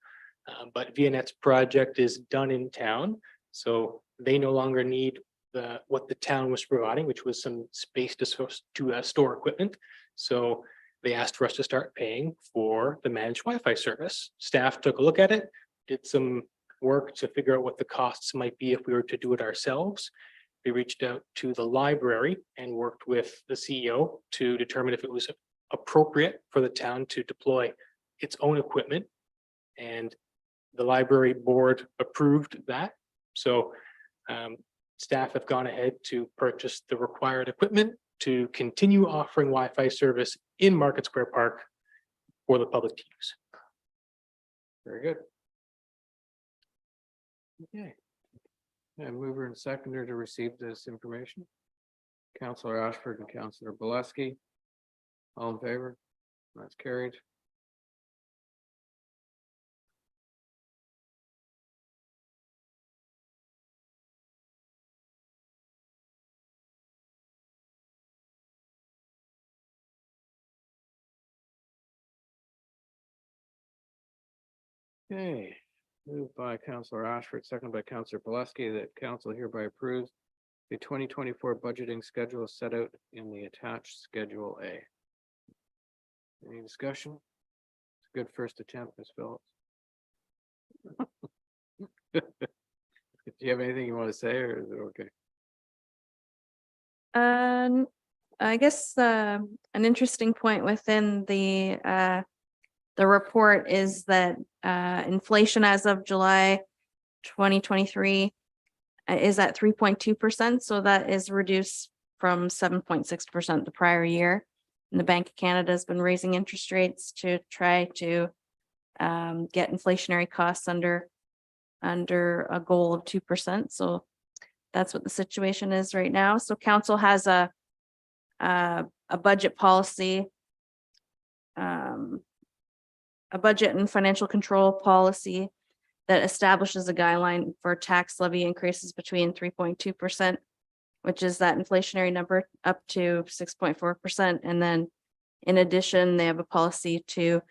But ViaNet's project is done in town, so they no longer need what the town was providing, which was some space to store equipment. So they asked for us to start paying for the managed Wi-Fi service. Staff took a look at it, did some work to figure out what the costs might be if we were to do it ourselves. We reached out to the library and worked with the CEO to determine if it was appropriate for the town to deploy its own equipment. And the library board approved that. So staff have gone ahead to purchase the required equipment to continue offering Wi-Fi service in Market Square Park for the public to use. Very good. Okay. And mover and seconder to receive this information. Councillor Ashford and Councillor Bielanski. All in favor? That's carried. Okay, moved by Councillor Ashford, seconded by Councillor Bielanski, that council hereby approves The 2024 budgeting schedule is set out in the attached Schedule A. Any discussion? It's a good first attempt, Ms. Phillips. Do you have anything you want to say, or is it okay? I guess an interesting point within the report is that inflation as of July 2023 is at 3.2%, so that is reduced from 7.6% the prior year. And the Bank of Canada has been raising interest rates to try to get inflationary costs under a goal of 2%. So that's what the situation is right now. So council has a budget policy, a budget and financial control policy that establishes a guideline for tax levy increases between 3.2%, which is that inflationary number, up to 6.4%. And then in addition, they have a policy to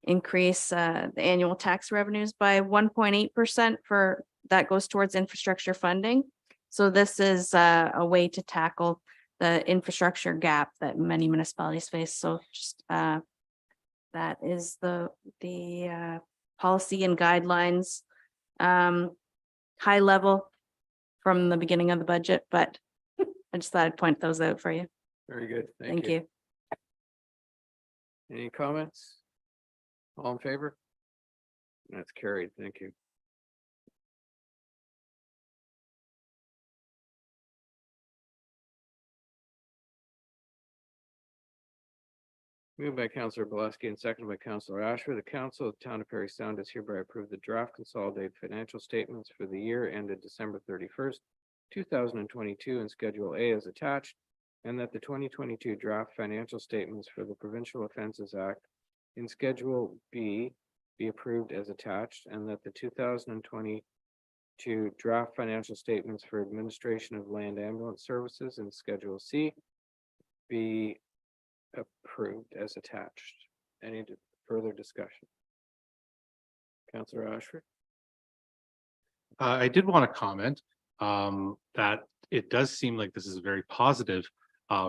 increase the annual tax revenues by 1.8% for that goes towards infrastructure funding. So this is a way to tackle the infrastructure gap that many municipalities face. So just that is the policy and guidelines, high level from the beginning of the budget, but I just thought I'd point those out for you. Very good. Thank you. Any comments? All in favor? That's carried. Thank you. Moved by Councillor Belaski and seconded by Councillor Ashford. The Council of the Town of Parry Sound does hereby approve the draft consolidated financial statements for the year ended December 31st, 2022, and Schedule A is attached, and that the 2022 draft financial statements for the Provincial Offences Act in Schedule B be approved as attached, and that the 2022 draft financial statements for Administration of Land Ambulance Services in Schedule C be approved as attached. Any further discussion? Councillor Ashford? I did want to comment that it does seem like this is a very positive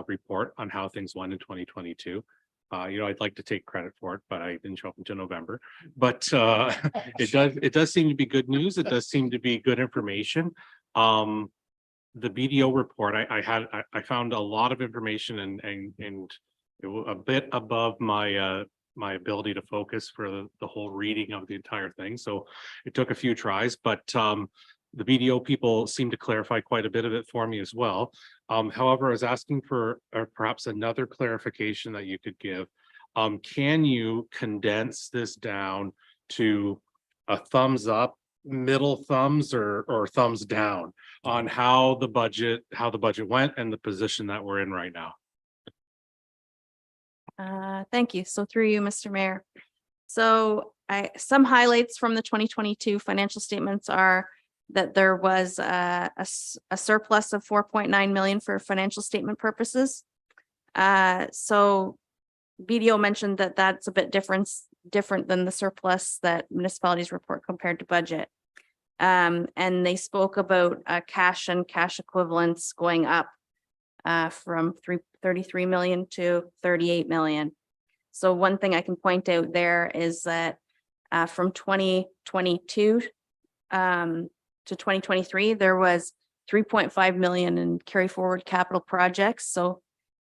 report on how things went in 2022. I'd like to take credit for it, but I didn't show up until November. But it does seem to be good news. It does seem to be good information. The BDO report, I found a lot of information and it was a bit above my my ability to focus for the whole reading of the entire thing. So it took a few tries, but the BDO people seem to clarify quite a bit of it for me as well. However, I was asking for perhaps another clarification that you could give. Can you condense this down to a thumbs up, middle thumbs, or thumbs down on how the budget went and the position that we're in right now? Thank you. So through you, Mr. Mayor. So some highlights from the 2022 financial statements are that there was a surplus of 4.9 million for financial statement purposes. So BDO mentioned that that's a bit different than the surplus that municipalities report compared to budget. And they spoke about cash and cash equivalents going up from 33 million to 38 million. So one thing I can point out there is that from 2022 to 2023, there was 3.5 million in carry forward capital projects. So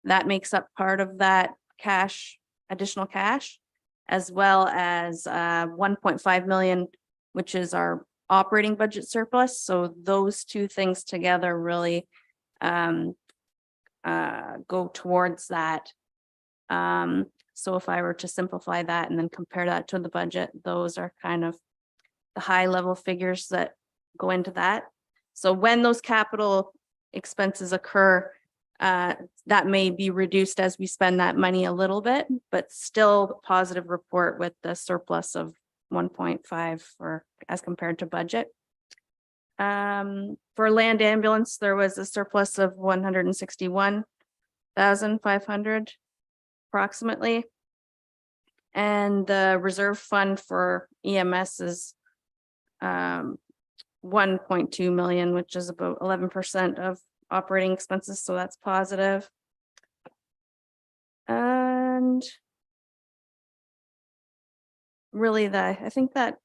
that makes up part of that cash, additional cash, as well as 1.5 million, which is our operating budget surplus. So those two things together really go towards that. So if I were to simplify that and then compare that to the budget, those are kind of the high level figures that go into that. So when those capital expenses occur, that may be reduced as we spend that money a little bit, but still positive report with the surplus of 1.5 for as compared to budget. For land ambulance, there was a surplus of 161,500 approximately. And the reserve fund for EMS is 1.2 million, which is about 11% of operating expenses, so that's positive. And really I think that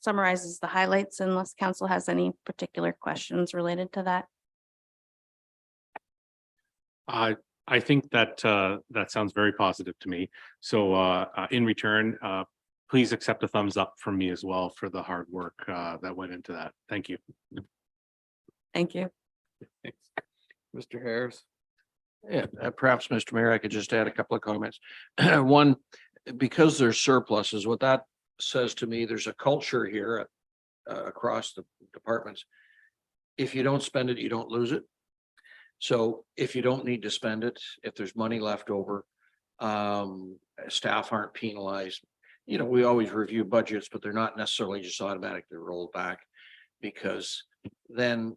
summarizes the highlights unless council has any particular questions related to that. I think that that sounds very positive to me. So in return, please accept a thumbs up from me as well for the hard work that went into that. Thank you. Thank you. Thanks. Mr. Harris. Yeah, perhaps, Mr. Mayor, I could just add a couple of comments. One, because there's surpluses, what that says to me, there's a culture here across the departments. If you don't spend it, you don't lose it. So if you don't need to spend it, if there's money left over, staff aren't penalized. You know, we always review budgets, but they're not necessarily just automatically rolled back, because then,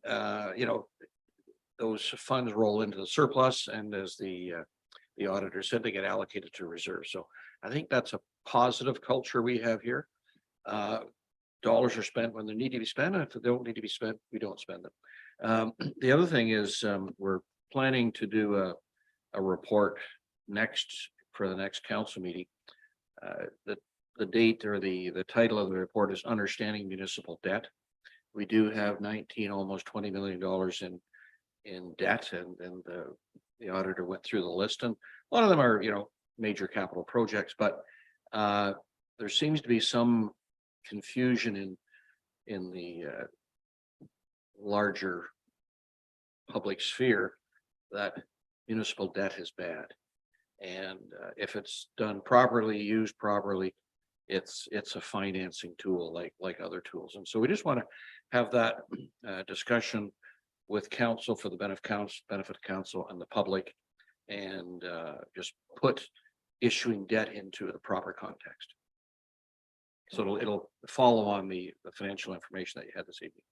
you know, those funds roll into the surplus, and as the auditor said, they get allocated to reserve. So I think that's a positive culture we have here. Dollars are spent when they need to be spent, and if they don't need to be spent, we don't spend them. The other thing is, we're planning to do a report for the next council meeting. The date or the title of the report is Understanding Municipal Debt. We do have almost $20 million in debt, and the auditor went through the list, and a lot of them are, you know, major capital projects, but there seems to be some confusion in the larger public sphere that municipal debt is bad. And if it's done properly, used properly, it's a financing tool like other tools. And so we just want to have that discussion with council for the benefit of council and the public, and just put issuing debt into the proper context. So it'll follow on the financial information that you had this evening.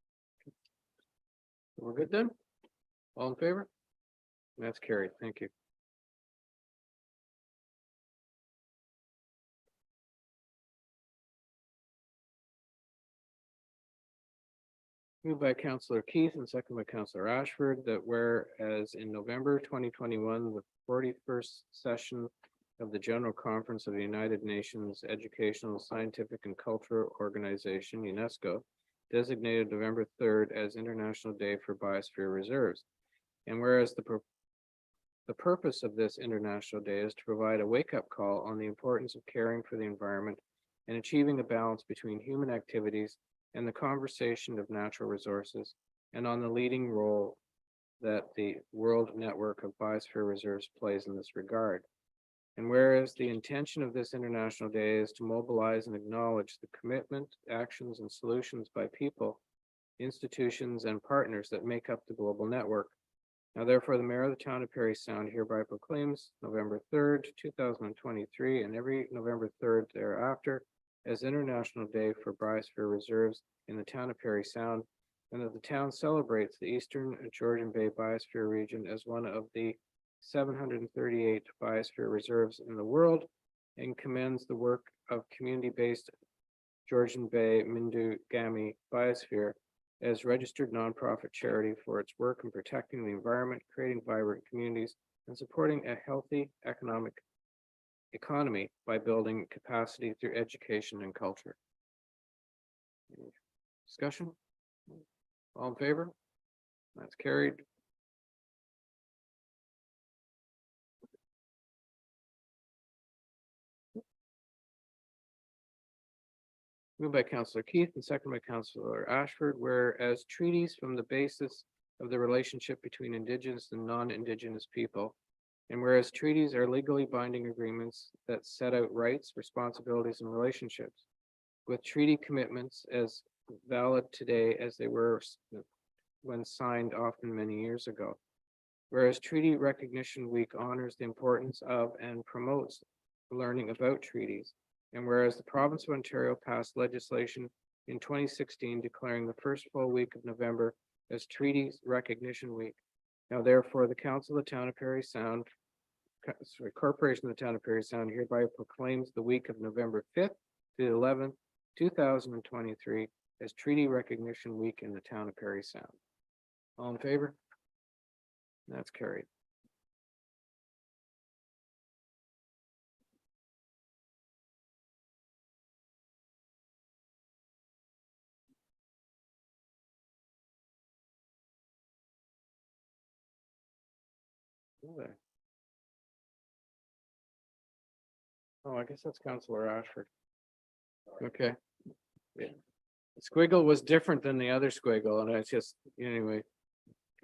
We're good then? All in favor? That's carried. Thank you. Moved by Councillor Keith and second by Councillor Ashford, that whereas in November 2021, the 41st session of the General Conference of the United Nations Educational, Scientific and Cultural Organization, UNESCO, designated November 3rd as International Day for Biosphere Reserves. And whereas the purpose of this International Day is to provide a wake-up call on the importance of caring for the environment and achieving a balance between human activities and the conservation of natural resources, and on the leading role that the World Network of Biosphere Reserves plays in this regard. And whereas the intention of this International Day is to mobilize and acknowledge the commitment, actions, and solutions by people, institutions, and partners that make up the global network. Now therefore, the Mayor of the Town of Parry Sound hereby proclaims November 3rd, 2023, and every November 3rd thereafter as International Day for Biosphere Reserves in the Town of Parry Sound, and that the town celebrates the Eastern Georgian Bay Biosphere region as one of the 738 biosphere reserves in the world, and commends the work of community-based Georgian Bay Mindugami Biosphere as registered nonprofit charity for its work in protecting the environment, creating vibrant communities, and supporting a healthy economy by building capacity through education and culture. Discussion? All in favor? That's carried. Moved by Councillor Keith and second by Councillor Ashford, whereas treaties form the basis of the relationship between Indigenous and non-Indigenous people, and whereas treaties are legally binding agreements that set out rights, responsibilities, and relationships, with treaty commitments as valid today as they were when signed often many years ago. Whereas Treaty Recognition Week honors the importance of and promotes learning about treaties, and whereas the province of Ontario passed legislation in 2016 declaring the first full week of November as Treaty Recognition Week. Now therefore, the Council of the Town of Parry Sound, Corporation of the Town of Parry Sound hereby proclaims the week of November 5th to 11th, 2023 as Treaty Recognition Week in the Town of Parry Sound. All in favor? That's carried. Okay. Oh, I guess that's Councillor Ashford. Okay. Yeah. The squiggle was different than the other squiggle, and it's just, anyway.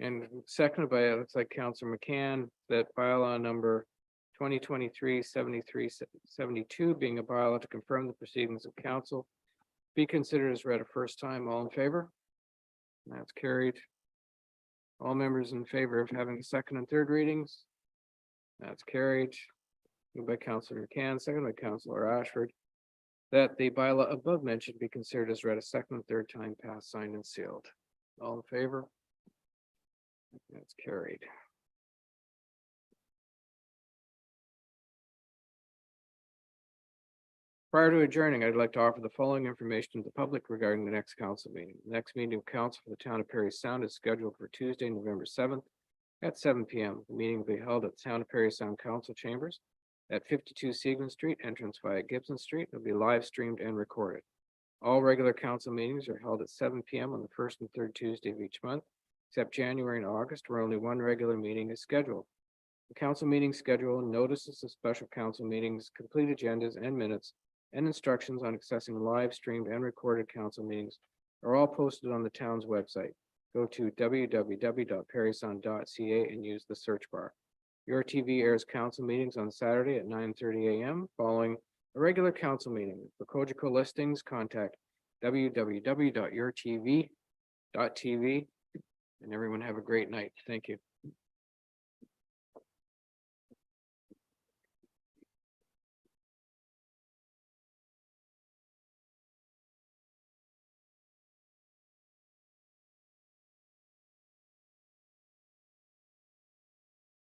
And seconded by, it looks like Councillor McCann, that bylaw number 2023-73-72, being a bylaw to confirm the proceedings of council, be considered as read a first time. All in favor? That's carried. All members in favor of having the second and third readings? That's carried. Moved by Councillor McCann, second by Councillor Ashford, that the bylaw above mentioned be considered as read a second and third time, passed, signed, and sealed. All in favor? That's carried. Prior to adjourning, I'd like to offer the following information to the public regarding the next council meeting. The next meeting of council for the town of Parry Sound is scheduled for Tuesday, November 7th at 7 p.m. The meeting will be held at Town of Parry Sound Council Chambers at 52 Seagram Street, entrance via Gibson Street. It'll be live streamed and recorded. All regular council meetings are held at 7 p.m. on the first and third Tuesday of each month, except January and August, where only one regular meeting is scheduled. The council meeting schedule, notices of special council meetings, complete agendas and minutes, and instructions on accessing live streamed and recorded council meetings are all posted on the town's website. Go to www.parrysound.ca and use the search bar. Your TV airs council meetings on Saturday at 9:30 a.m. following a regular council meeting. For Cogeco listings, contact www.yourtv.tv. And everyone have a great night. Thank you.